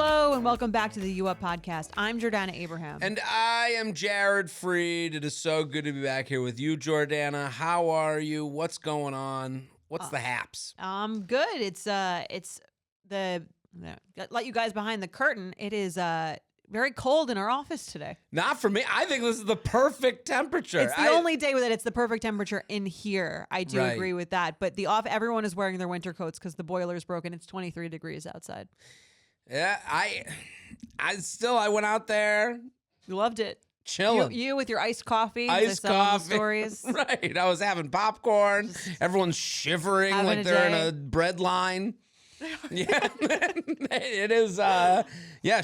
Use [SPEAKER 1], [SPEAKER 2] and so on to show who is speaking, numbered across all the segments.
[SPEAKER 1] Hello and welcome back to the U Up Podcast. I'm Jordana Abraham.
[SPEAKER 2] And I am Jared Freed. It is so good to be back here with you, Jordana. How are you? What's going on? What's the haps?
[SPEAKER 1] Good. It's let you guys behind the curtain. It is very cold in our office today.
[SPEAKER 2] Not for me. I think this is the perfect temperature.
[SPEAKER 1] It's the only day that it's the perfect temperature in here. I do
[SPEAKER 2] Right.
[SPEAKER 1] agree with that. But everyone is wearing their winter coats because the boiler's broken. It's 23 degrees outside.
[SPEAKER 2] Yeah, I went out there
[SPEAKER 1] You loved it.
[SPEAKER 2] chilling.
[SPEAKER 1] You with your iced coffee.
[SPEAKER 2] Iced
[SPEAKER 1] I saw on the
[SPEAKER 2] coffee.
[SPEAKER 1] stories.
[SPEAKER 2] Right. I was having popcorn. Everyone's shivering
[SPEAKER 1] having
[SPEAKER 2] like
[SPEAKER 1] a
[SPEAKER 2] they're
[SPEAKER 1] day.
[SPEAKER 2] in a bread line. Yeah, it is.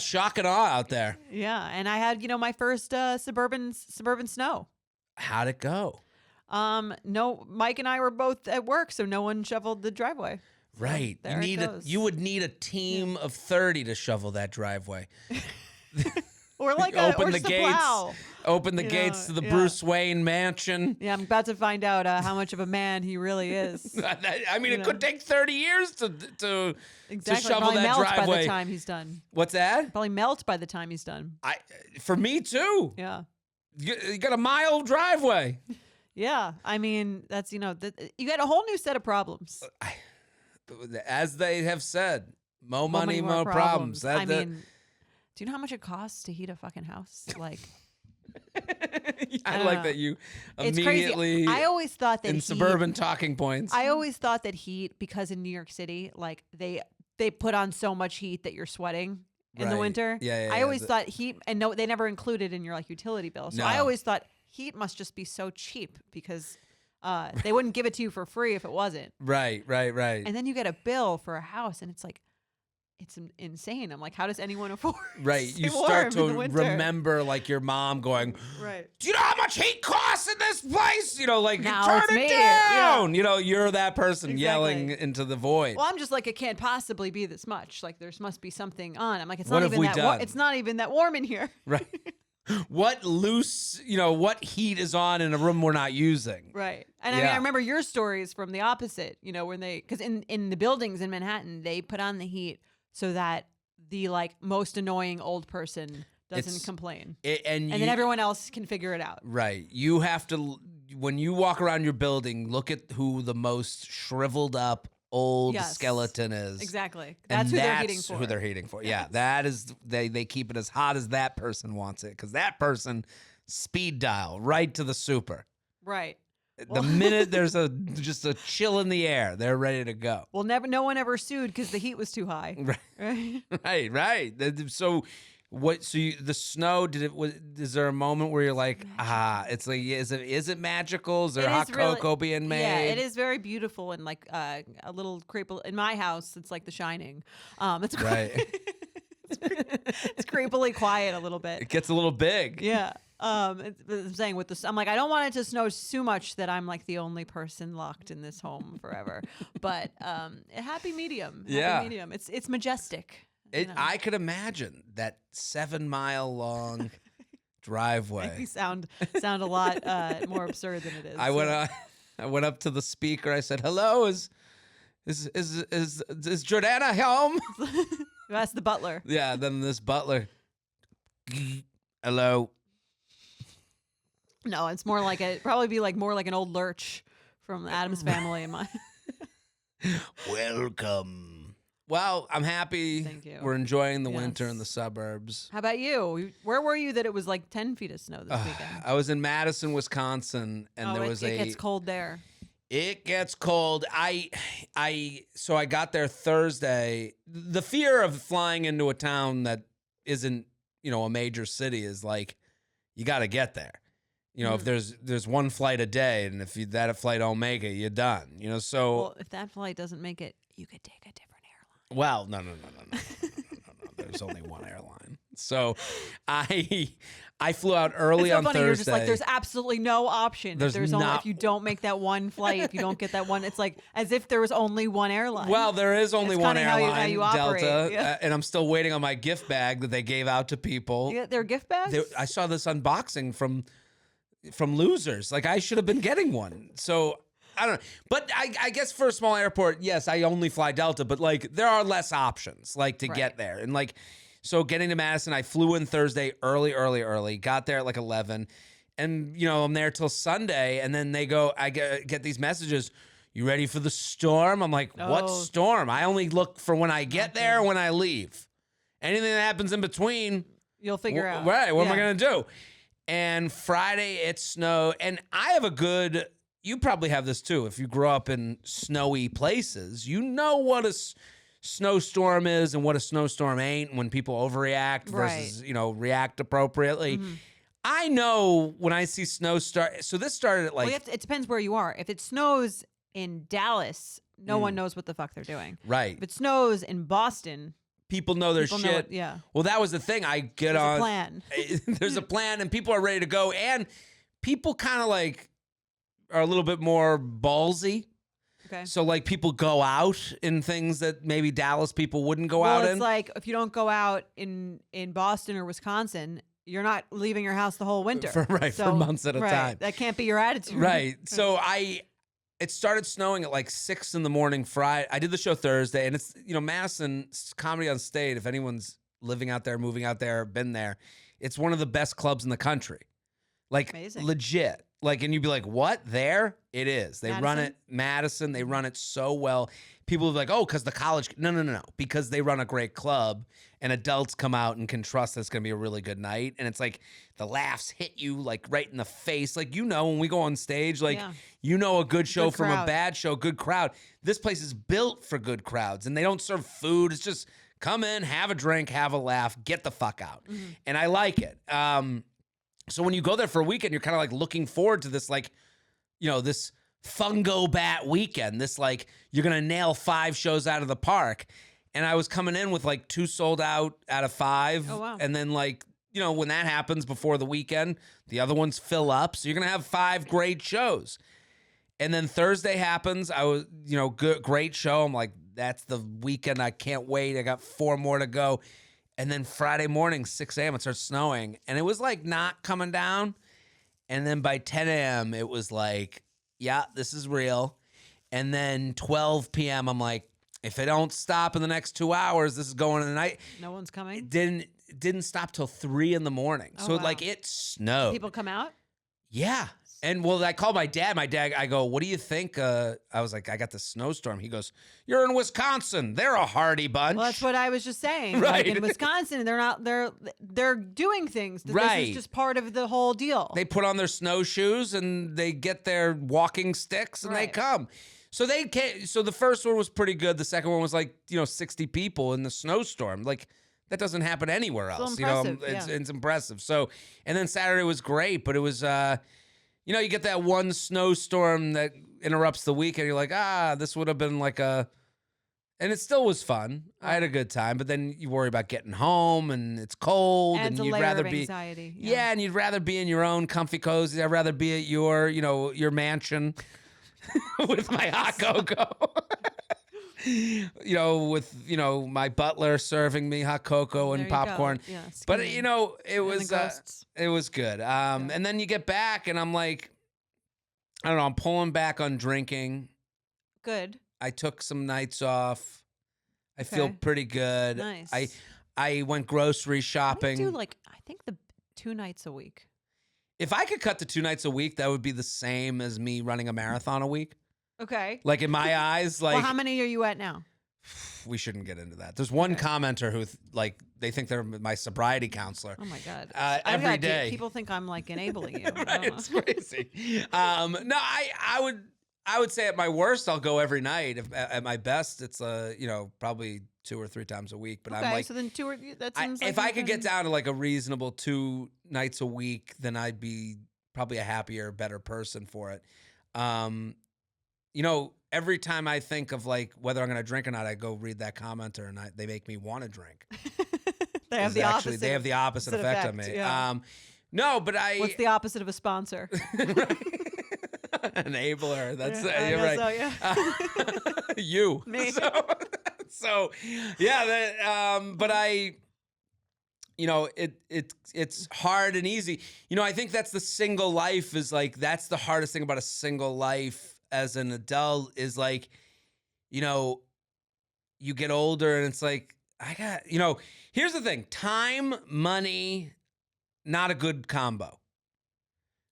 [SPEAKER 2] Shock and awe out there.
[SPEAKER 1] Yeah, and I had my first suburban snow.
[SPEAKER 2] How'd it go?
[SPEAKER 1] No, Mike and I were both at work, so no one shoveled the driveway.
[SPEAKER 2] Right.
[SPEAKER 1] there it goes.
[SPEAKER 2] You would need a team of 30 to shovel that driveway.
[SPEAKER 1] Or like
[SPEAKER 2] Open
[SPEAKER 1] or
[SPEAKER 2] the
[SPEAKER 1] just a
[SPEAKER 2] gates.
[SPEAKER 1] plow.
[SPEAKER 2] Open the
[SPEAKER 1] You
[SPEAKER 2] gates
[SPEAKER 1] know,
[SPEAKER 2] to the
[SPEAKER 1] yeah.
[SPEAKER 2] Bruce Wayne mansion.
[SPEAKER 1] Yeah, I'm about to find out how much of a man he really is.
[SPEAKER 2] I mean, it could take 30 years to
[SPEAKER 1] Exactly.
[SPEAKER 2] shovel
[SPEAKER 1] Probably
[SPEAKER 2] that
[SPEAKER 1] melt by
[SPEAKER 2] driveway.
[SPEAKER 1] the time he's done.
[SPEAKER 2] What's that?
[SPEAKER 1] Probably melt by the time he's done.
[SPEAKER 2] For me too.
[SPEAKER 1] Yeah.
[SPEAKER 2] You got a mile driveway.
[SPEAKER 1] Yeah. I mean, that's you got a whole new set of problems.
[SPEAKER 2] As they have said, more money,
[SPEAKER 1] more
[SPEAKER 2] more problems.
[SPEAKER 1] I mean, do you know how much it costs to heat a fucking house? Like,
[SPEAKER 2] I like that you
[SPEAKER 1] it's
[SPEAKER 2] immediately
[SPEAKER 1] crazy. I always thought that
[SPEAKER 2] in
[SPEAKER 1] heat,
[SPEAKER 2] suburban talking points.
[SPEAKER 1] I always thought that heat, because in New York City, like they put on so much heat that you're sweating in the
[SPEAKER 2] Right.
[SPEAKER 1] winter.
[SPEAKER 2] Yeah,
[SPEAKER 1] I
[SPEAKER 2] yeah.
[SPEAKER 1] always thought heat, and no, they never included in your like utility bill. So I
[SPEAKER 2] No.
[SPEAKER 1] always thought heat must just be so cheap because they wouldn't give it to you for free if it wasn't.
[SPEAKER 2] Right.
[SPEAKER 1] And then you get a bill for a house, and it's like, it's insane. I'm like, how does anyone afford?
[SPEAKER 2] Right.
[SPEAKER 1] to
[SPEAKER 2] You
[SPEAKER 1] stay
[SPEAKER 2] start
[SPEAKER 1] warm in
[SPEAKER 2] to
[SPEAKER 1] the winter?
[SPEAKER 2] remember like your mom going,
[SPEAKER 1] Right.
[SPEAKER 2] do you know how much heat costs in this place? Like
[SPEAKER 1] Now
[SPEAKER 2] turn
[SPEAKER 1] it's
[SPEAKER 2] it
[SPEAKER 1] me.
[SPEAKER 2] down.
[SPEAKER 1] Yeah.
[SPEAKER 2] You're that person
[SPEAKER 1] Exactly.
[SPEAKER 2] yelling into the void.
[SPEAKER 1] Well, I'm just like, it can't possibly be this much. Like, there must be something on. I'm like, it's
[SPEAKER 2] What
[SPEAKER 1] not
[SPEAKER 2] have
[SPEAKER 1] even
[SPEAKER 2] we
[SPEAKER 1] that.
[SPEAKER 2] done?
[SPEAKER 1] It's not even that warm in here.
[SPEAKER 2] Right. What heat is on in a room we're not using?
[SPEAKER 1] Right. And I mean,
[SPEAKER 2] Yeah.
[SPEAKER 1] I remember your stories from the opposite, when because in the buildings in Manhattan, they put on the heat so that the like most annoying old person doesn't
[SPEAKER 2] It's-
[SPEAKER 1] complain.
[SPEAKER 2] And
[SPEAKER 1] And then everyone else can figure it out.
[SPEAKER 2] Right. You have to, when you walk around your building, look at who the most shriveled up old
[SPEAKER 1] Yes.
[SPEAKER 2] skeleton is.
[SPEAKER 1] Exactly.
[SPEAKER 2] And
[SPEAKER 1] That's who they're heating for.
[SPEAKER 2] who they're heating for. Yeah, that is, they keep it as hot as that person wants it, because that person speed dial right to the super.
[SPEAKER 1] Right.
[SPEAKER 2] The minute there's just a chill in the air, they're ready to go.
[SPEAKER 1] Well, no one ever sued because the heat was too high. Right.
[SPEAKER 2] Right. So the snow, is there a moment where you're like, it's like, is it magical? Is there
[SPEAKER 1] It
[SPEAKER 2] hot
[SPEAKER 1] is really-
[SPEAKER 2] cocoa being made?
[SPEAKER 1] Yeah, it is very beautiful and like a little creepy. In my house, it's like The Shining. It's
[SPEAKER 2] Right.
[SPEAKER 1] it's creepily quiet a little bit.
[SPEAKER 2] It gets a little big.
[SPEAKER 1] Yeah. I'm saying with this, I'm like, I don't want it to snow too much that I'm like the only person locked in this home forever. But a happy medium.
[SPEAKER 2] Yeah.
[SPEAKER 1] Happy medium. It's majestic.
[SPEAKER 2] I could imagine that 7-mile long driveway.
[SPEAKER 1] You sound a lot more absurd than it is.
[SPEAKER 2] I went up to the speaker. I said, "Hello, is Jordana home?"
[SPEAKER 1] You asked the butler.
[SPEAKER 2] Yeah. Then this butler, hello.
[SPEAKER 1] No, it's more like probably be like more like an old lurch from the Addams Family in my.
[SPEAKER 2] Welcome. Well, I'm happy.
[SPEAKER 1] Thank you.
[SPEAKER 2] We're enjoying the winter
[SPEAKER 1] Yes.
[SPEAKER 2] in the suburbs.
[SPEAKER 1] How about you? Where were you that it was like 10 feet of snow this weekend?
[SPEAKER 2] I was in Madison, Wisconsin, and there was
[SPEAKER 1] it gets cold there.
[SPEAKER 2] It gets cold. So I got there Thursday. The fear of flying into a town that isn't, a major city is like, you got to get there. If there's one flight a day, and if that flight don't make it, you're done. So
[SPEAKER 1] Well, if that flight doesn't make it, you could take a different airline.
[SPEAKER 2] well, no. There's only one airline. So I flew out early
[SPEAKER 1] It's so
[SPEAKER 2] on
[SPEAKER 1] funny.
[SPEAKER 2] Thursday.
[SPEAKER 1] You're just like, there's absolutely no option.
[SPEAKER 2] There's
[SPEAKER 1] if you don't make that one flight, if you don't get that one, it's like as if there was only one airline.
[SPEAKER 2] Well, there is only
[SPEAKER 1] It's
[SPEAKER 2] one
[SPEAKER 1] kinda
[SPEAKER 2] airline,
[SPEAKER 1] how you operate,
[SPEAKER 2] Delta,
[SPEAKER 1] yeah.
[SPEAKER 2] and I'm still waiting on my gift bag that they gave out to people.
[SPEAKER 1] You get their gift bags.
[SPEAKER 2] I saw this unboxing from losers. Like, I should have been getting one. So I don't know. But I guess for a small airport, yes, I only fly Delta, but like there are less options like to get there. And like So getting to Madison, I flew in Thursday early, got there at like 11. And, I'm there till Sunday. And then they go, I get these messages. You ready for the storm? I'm like, what
[SPEAKER 1] Oh.
[SPEAKER 2] storm? I only look for when I get there, when I leave. Anything that happens in between,
[SPEAKER 1] You'll figure out.
[SPEAKER 2] right? What am I
[SPEAKER 1] Yeah.
[SPEAKER 2] going to do? And Friday it snowed, and I have a good. You probably have this too. If you grew up in snowy places, you know what a snowstorm is and what a snowstorm ain't. When people overreact versus react appropriately.
[SPEAKER 1] Mm-hmm.
[SPEAKER 2] I know when I see snow start. So this started at like
[SPEAKER 1] Well, it depends where you are. If it snows in Dallas, no one knows what the fuck they're doing.
[SPEAKER 2] right.
[SPEAKER 1] If it snows in Boston,
[SPEAKER 2] People know their
[SPEAKER 1] people
[SPEAKER 2] shit.
[SPEAKER 1] know it. Yeah.
[SPEAKER 2] Well, that was the thing. I get
[SPEAKER 1] There's
[SPEAKER 2] on.
[SPEAKER 1] a plan.
[SPEAKER 2] There's a plan, and people are ready to go. And people kind of like are a little bit more ballsy.
[SPEAKER 1] Okay.
[SPEAKER 2] So like people go out in things that maybe Dallas people wouldn't go
[SPEAKER 1] Well,
[SPEAKER 2] out
[SPEAKER 1] it's
[SPEAKER 2] in.
[SPEAKER 1] like if you don't go out in Boston or Wisconsin, you're not leaving your house the whole winter.
[SPEAKER 2] For months at a
[SPEAKER 1] right,
[SPEAKER 2] time.
[SPEAKER 1] That can't be your attitude.
[SPEAKER 2] Right. So it started snowing at like 6 a.m. Friday. I did the show Thursday, and it's Madison Comedy on State. If anyone's living out there, moving out there, been there, it's one of the best clubs in the country. Like
[SPEAKER 1] Amazing.
[SPEAKER 2] legit. Like, and you'd be like, what? There? It is. They run
[SPEAKER 1] Madison?
[SPEAKER 2] it, Madison. They run it so well. People are like, oh, because the college. No. Because they run a great club, and adults come out and can trust that it's going to be a really good night. And it's like the laughs hit you like right in the face. Like, when we go on stage, like,
[SPEAKER 1] Yeah.
[SPEAKER 2] a good show
[SPEAKER 1] Good
[SPEAKER 2] from a
[SPEAKER 1] crowd.
[SPEAKER 2] bad show, good crowd. This place is built for good crowds, and they don't serve food. It's just come in, have a drink, have a laugh, get the fuck out.
[SPEAKER 1] Mm-hmm.
[SPEAKER 2] And I like it. So when you go there for a weekend, you're kind of like looking forward to this, like, this fungo bat weekend. This like you're gonna nail 5 shows out of the park. And I was coming in with like 2 sold out of 5.
[SPEAKER 1] Oh, wow.
[SPEAKER 2] And then like when that happens before the weekend, the other ones fill up. So you're gonna have 5 great shows. And then Thursday happens. I was good, great show. I'm like, that's the weekend. I can't wait. I got 4 more to go. And then Friday morning, 6 a.m., it starts snowing. And it was like not coming down. And then by 10 a.m., it was like, yeah, this is real. And then 12 p.m., I'm like, if it don't stop in the next 2 hours, this is going in the night.
[SPEAKER 1] No one's coming.
[SPEAKER 2] It didn't stop till 3 a.m.
[SPEAKER 1] Oh,
[SPEAKER 2] So
[SPEAKER 1] wow.
[SPEAKER 2] like it snowed.
[SPEAKER 1] People come out.
[SPEAKER 2] Yeah. And well, I called my dad. I go, what do you think? I was like, I got the snowstorm. He goes, you're in Wisconsin. They're a hardy bunch.
[SPEAKER 1] Well, that's what I was just saying.
[SPEAKER 2] Right.
[SPEAKER 1] Like in Wisconsin, they're doing things. This
[SPEAKER 2] Right.
[SPEAKER 1] is just part of the whole deal.
[SPEAKER 2] They put on their snowshoes and they get their walking sticks and they
[SPEAKER 1] Right.
[SPEAKER 2] come. So they came, so the first one was pretty good. The second one was like 60 people in the snowstorm. Like that doesn't happen anywhere
[SPEAKER 1] Still
[SPEAKER 2] else.
[SPEAKER 1] impressive,
[SPEAKER 2] It's impressive. So and then Saturday was great, but it was you get that one snowstorm that interrupts the weekend. You're like, this would have been like and it still was fun. I had a good time, but then you worry about getting home and it's cold
[SPEAKER 1] Adds
[SPEAKER 2] and
[SPEAKER 1] a
[SPEAKER 2] you'd
[SPEAKER 1] layer
[SPEAKER 2] rather
[SPEAKER 1] of
[SPEAKER 2] be
[SPEAKER 1] anxiety.
[SPEAKER 2] yeah, and you'd rather be in your own comfy cozy. I'd rather be at your mansion with my hot cocoa. With my butler serving me hot cocoa and
[SPEAKER 1] There you go.
[SPEAKER 2] popcorn.
[SPEAKER 1] Yeah,
[SPEAKER 2] But
[SPEAKER 1] skiing.
[SPEAKER 2] it
[SPEAKER 1] And
[SPEAKER 2] was
[SPEAKER 1] the ghosts.
[SPEAKER 2] it was good. And then you get back and I'm like, I don't know, I'm pulling back on drinking.
[SPEAKER 1] Good.
[SPEAKER 2] I took some nights off. I feel
[SPEAKER 1] Okay.
[SPEAKER 2] pretty good.
[SPEAKER 1] Nice.
[SPEAKER 2] I went grocery
[SPEAKER 1] I
[SPEAKER 2] shopping.
[SPEAKER 1] do I think the 2 nights a week.
[SPEAKER 2] If I could cut to 2 nights a week, that would be the same as me running a marathon a week.
[SPEAKER 1] Okay.
[SPEAKER 2] Like in my eyes, like
[SPEAKER 1] Well, how many are you at now?
[SPEAKER 2] we shouldn't get into that. There's one
[SPEAKER 1] Okay.
[SPEAKER 2] commenter who they think they're my sobriety counselor.
[SPEAKER 1] Oh my God.
[SPEAKER 2] Every day.
[SPEAKER 1] People think I'm like enabling you.
[SPEAKER 2] Right, it's crazy. No, I would say at my worst, I'll go every night. At my best, it's probably 2 or 3 times a week. But
[SPEAKER 1] Okay,
[SPEAKER 2] I'm like,
[SPEAKER 1] so then 2 or that seems like
[SPEAKER 2] if I
[SPEAKER 1] you
[SPEAKER 2] could get
[SPEAKER 1] can-
[SPEAKER 2] down to like a reasonable 2 nights a week, then I'd be probably a happier, better person for it. Every time I think of like whether I'm going to drink or not, I go read that commenter and they make me want to drink.
[SPEAKER 1] they have
[SPEAKER 2] It's
[SPEAKER 1] the
[SPEAKER 2] actually-
[SPEAKER 1] opposite.
[SPEAKER 2] They have the opposite effect on me.
[SPEAKER 1] yeah.
[SPEAKER 2] No, but
[SPEAKER 1] What's the opposite of a sponsor?
[SPEAKER 2] enabler. That's
[SPEAKER 1] Yeah, I
[SPEAKER 2] you're
[SPEAKER 1] guess
[SPEAKER 2] right.
[SPEAKER 1] so, yeah.
[SPEAKER 2] You.
[SPEAKER 1] Me.
[SPEAKER 2] So yeah. But it's hard and easy. I think that's the single life is like that's the hardest thing about a single life as an adult is like, you get older and it's like here's the thing. Time, money, not a good combo.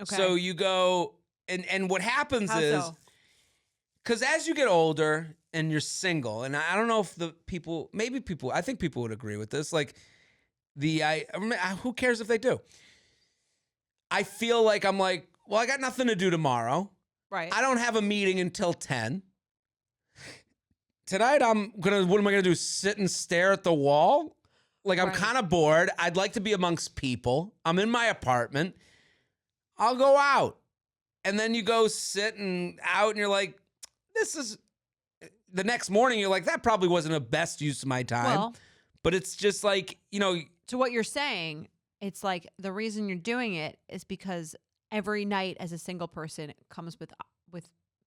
[SPEAKER 1] Okay.
[SPEAKER 2] So you go, and what happens
[SPEAKER 1] How
[SPEAKER 2] is,
[SPEAKER 1] so?
[SPEAKER 2] because as you get older and you're single, and I don't know if I think people would agree with this. Like who cares if they do? I feel like I'm like, well, I got nothing to do tomorrow.
[SPEAKER 1] Right.
[SPEAKER 2] I don't have a meeting until 10. Tonight, what am I gonna do? Sit and stare at the wall? Like, I'm
[SPEAKER 1] Right.
[SPEAKER 2] kind of bored. I'd like to be amongst people. I'm in my apartment. I'll go out. And then you go sit and out, and you're like, the next morning, you're like, that probably wasn't the best use of my time.
[SPEAKER 1] Well,
[SPEAKER 2] But it's just like,
[SPEAKER 1] to what you're saying, it's like the reason you're doing it is because every night as a single person it comes with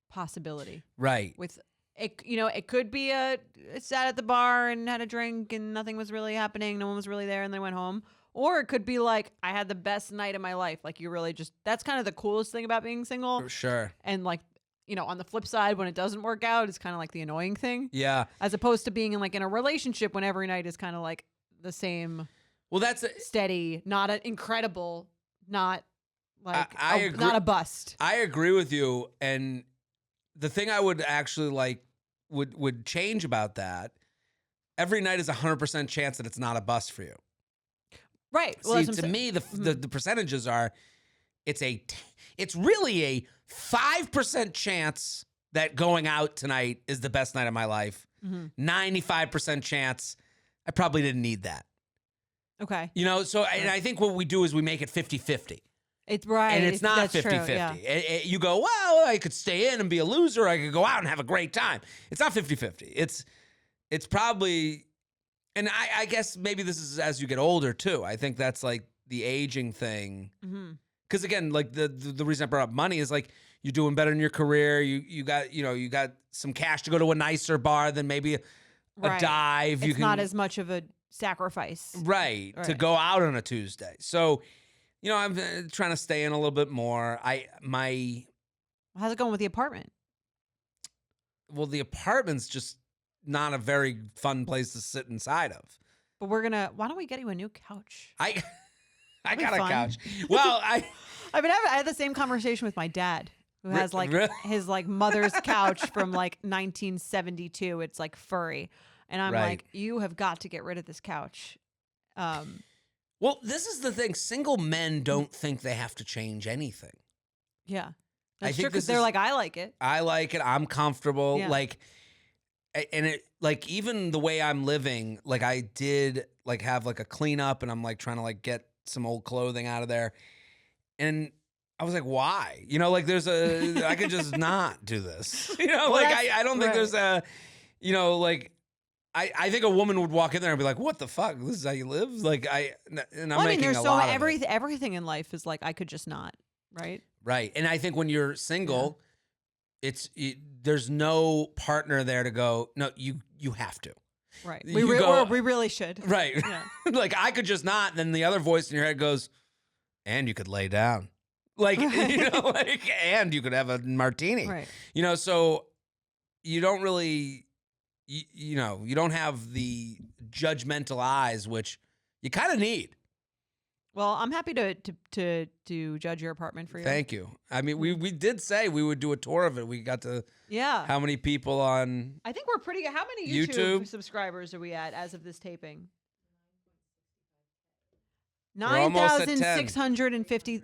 [SPEAKER 1] possibility.
[SPEAKER 2] right.
[SPEAKER 1] With it, it could be sat at the bar and had a drink and nothing was really happening, no one was really there, and they went home. Or it could be like, I had the best night of my life. Like, you really that's kind of the coolest thing about being single.
[SPEAKER 2] For sure.
[SPEAKER 1] And like, on the flip side, when it doesn't work out, it's kind of like the annoying thing.
[SPEAKER 2] Yeah.
[SPEAKER 1] As opposed to being in a relationship when every night is kind of like the same,
[SPEAKER 2] Well, that's
[SPEAKER 1] steady, not an incredible, not like
[SPEAKER 2] I agree.
[SPEAKER 1] not a bust.
[SPEAKER 2] I agree with you. And the thing I would actually would change about that, every night is 100% chance that it's not a bust for you.
[SPEAKER 1] Right. Well,
[SPEAKER 2] See,
[SPEAKER 1] that's what
[SPEAKER 2] to
[SPEAKER 1] I'm
[SPEAKER 2] me, the percentages are, it's really a 5% chance that going out tonight is the best night of my life. 95% chance I probably didn't need that.
[SPEAKER 1] okay.
[SPEAKER 2] So and I think what we do is we make it 50-50.
[SPEAKER 1] It's right.
[SPEAKER 2] And it's not
[SPEAKER 1] that's true,
[SPEAKER 2] 50-50.
[SPEAKER 1] yeah.
[SPEAKER 2] You go, well, I could stay in and be a loser. I could go out and have a great time. It's not 50-50. It's probably, and I guess maybe this is as you get older too. I think that's like the aging thing. Because again, like the reason I brought up money is like you're doing better in your career. You got some cash to go to a nicer bar than maybe a
[SPEAKER 1] Right.
[SPEAKER 2] dive.
[SPEAKER 1] It's not as much of a sacrifice.
[SPEAKER 2] right to
[SPEAKER 1] Right.
[SPEAKER 2] go out on a Tuesday. So, I'm trying to stay in a little bit more.
[SPEAKER 1] How's it going with the apartment?
[SPEAKER 2] Well, the apartment's just not a very fun place to sit inside of.
[SPEAKER 1] But why don't we get you a new couch?
[SPEAKER 2] I
[SPEAKER 1] That'd be
[SPEAKER 2] got a
[SPEAKER 1] fun.
[SPEAKER 2] couch. Well,
[SPEAKER 1] I had the same conversation with my dad, who has
[SPEAKER 2] Really?
[SPEAKER 1] his mother's couch from 1972. It's furry, and I'm
[SPEAKER 2] Right.
[SPEAKER 1] like, you have got to get rid of this couch.
[SPEAKER 2] well, this is the thing. Single men don't think they have to change anything.
[SPEAKER 1] Yeah,
[SPEAKER 2] I
[SPEAKER 1] that's
[SPEAKER 2] think
[SPEAKER 1] true because
[SPEAKER 2] this
[SPEAKER 1] they're
[SPEAKER 2] is-
[SPEAKER 1] like, I like it.
[SPEAKER 2] I like it. I'm comfortable.
[SPEAKER 1] Yeah.
[SPEAKER 2] And it even the way I'm living, I did have a cleanup, and I'm trying to get some old clothing out of there, and I was like, why? There's I could just not do this.
[SPEAKER 1] Well,
[SPEAKER 2] I don't think
[SPEAKER 1] right.
[SPEAKER 2] there's a, I think a woman would walk in there and be like, what the fuck? This is how you live? And I'm
[SPEAKER 1] Well, I mean,
[SPEAKER 2] making
[SPEAKER 1] there's
[SPEAKER 2] a
[SPEAKER 1] so
[SPEAKER 2] lot of it.
[SPEAKER 1] everything in life is I could just not, right?
[SPEAKER 2] Right. And I think when you're single, there's no partner there to go, no, you have to.
[SPEAKER 1] Right.
[SPEAKER 2] You
[SPEAKER 1] We
[SPEAKER 2] go-
[SPEAKER 1] really should.
[SPEAKER 2] Right.
[SPEAKER 1] Yeah.
[SPEAKER 2] I could just not. Then the other voice in your head goes, and you could lay down. And you could have a martini.
[SPEAKER 1] Right.
[SPEAKER 2] So you don't really, you don't have the judgmental eyes, which you kind of need.
[SPEAKER 1] Well, I'm happy to judge your apartment for you.
[SPEAKER 2] Thank you. I mean, we did say we would do a tour of it. We got to
[SPEAKER 1] Yeah.
[SPEAKER 2] how many people on
[SPEAKER 1] I think we're pretty good. How many
[SPEAKER 2] YouTube?
[SPEAKER 1] subscribers are we at as of this taping?
[SPEAKER 2] We're almost at 10.
[SPEAKER 1] 9,650.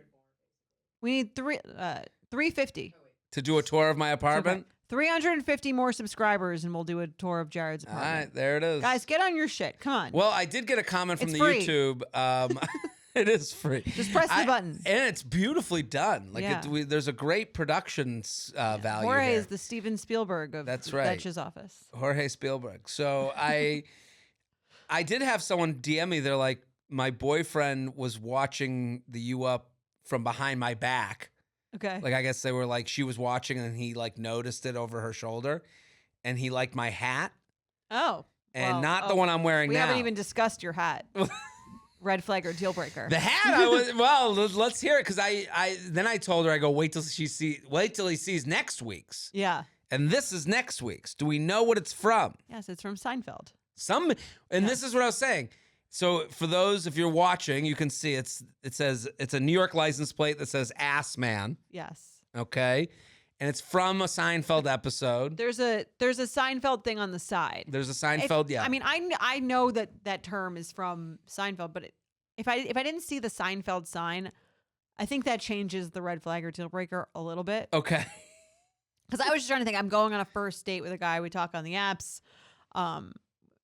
[SPEAKER 1] We need 350.
[SPEAKER 2] to do a tour of my apartment.
[SPEAKER 1] 350 more subscribers, and we'll do a tour of Jared's
[SPEAKER 2] All
[SPEAKER 1] apartment.
[SPEAKER 2] right, there it is.
[SPEAKER 1] Guys, get on your shit. Come on.
[SPEAKER 2] Well, I did get a comment from
[SPEAKER 1] It's
[SPEAKER 2] the
[SPEAKER 1] free.
[SPEAKER 2] YouTube. It is free.
[SPEAKER 1] Just press the button.
[SPEAKER 2] And it's beautifully done.
[SPEAKER 1] Yeah.
[SPEAKER 2] There's a great production value
[SPEAKER 1] Jorge
[SPEAKER 2] here.
[SPEAKER 1] is the Steven Spielberg of
[SPEAKER 2] That's right.
[SPEAKER 1] Betch's office.
[SPEAKER 2] Jorge Spielberg. So I did have someone DM me. They're like, my boyfriend was watching the U Up from behind my back.
[SPEAKER 1] Okay.
[SPEAKER 2] I guess they were she was watching and he noticed it over her shoulder, and he liked my hat
[SPEAKER 1] Oh.
[SPEAKER 2] and
[SPEAKER 1] well,
[SPEAKER 2] not the one I'm wearing
[SPEAKER 1] We
[SPEAKER 2] now.
[SPEAKER 1] haven't even discussed your hat. Red flag or deal breaker.
[SPEAKER 2] The hat, let's hear it, because I told her, I go, wait till he sees next week's,
[SPEAKER 1] Yeah.
[SPEAKER 2] and this is next week's. Do we know what it's from?
[SPEAKER 1] Yes, it's from Seinfeld.
[SPEAKER 2] This is what I was saying. So for those, if you're watching, you can see it says it's a New York license plate that says Ass Man.
[SPEAKER 1] Yes.
[SPEAKER 2] Okay. And it's from a Seinfeld episode.
[SPEAKER 1] There's a Seinfeld thing on the side.
[SPEAKER 2] There's a Seinfeld, yeah.
[SPEAKER 1] I mean, I know that term is from Seinfeld, but if I didn't see the Seinfeld sign, I think that changes the red flag or deal breaker a little bit.
[SPEAKER 2] Okay.
[SPEAKER 1] Because I was just trying to think, I'm going on a first date with a guy. We talk on the apps.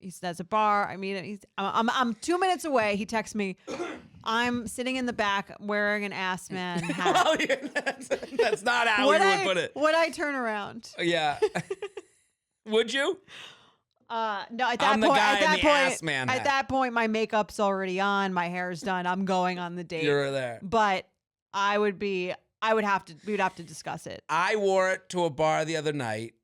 [SPEAKER 1] He says a bar. I mean, I'm 2 minutes away. He texts me. I'm sitting in the back wearing an Ass Man hat.
[SPEAKER 2] Well, yeah, that's not how we would put it.
[SPEAKER 1] Would I turn around?
[SPEAKER 2] Yeah. Would you?
[SPEAKER 1] No. At
[SPEAKER 2] I'm
[SPEAKER 1] that
[SPEAKER 2] the
[SPEAKER 1] point,
[SPEAKER 2] guy
[SPEAKER 1] at
[SPEAKER 2] in
[SPEAKER 1] that
[SPEAKER 2] the
[SPEAKER 1] point,
[SPEAKER 2] Ass Man
[SPEAKER 1] at
[SPEAKER 2] hat.
[SPEAKER 1] that point, my makeup's already on. My hair's done. I'm going on the date.
[SPEAKER 2] You're there.
[SPEAKER 1] But we would have to discuss it.
[SPEAKER 2] I wore it to a bar the other night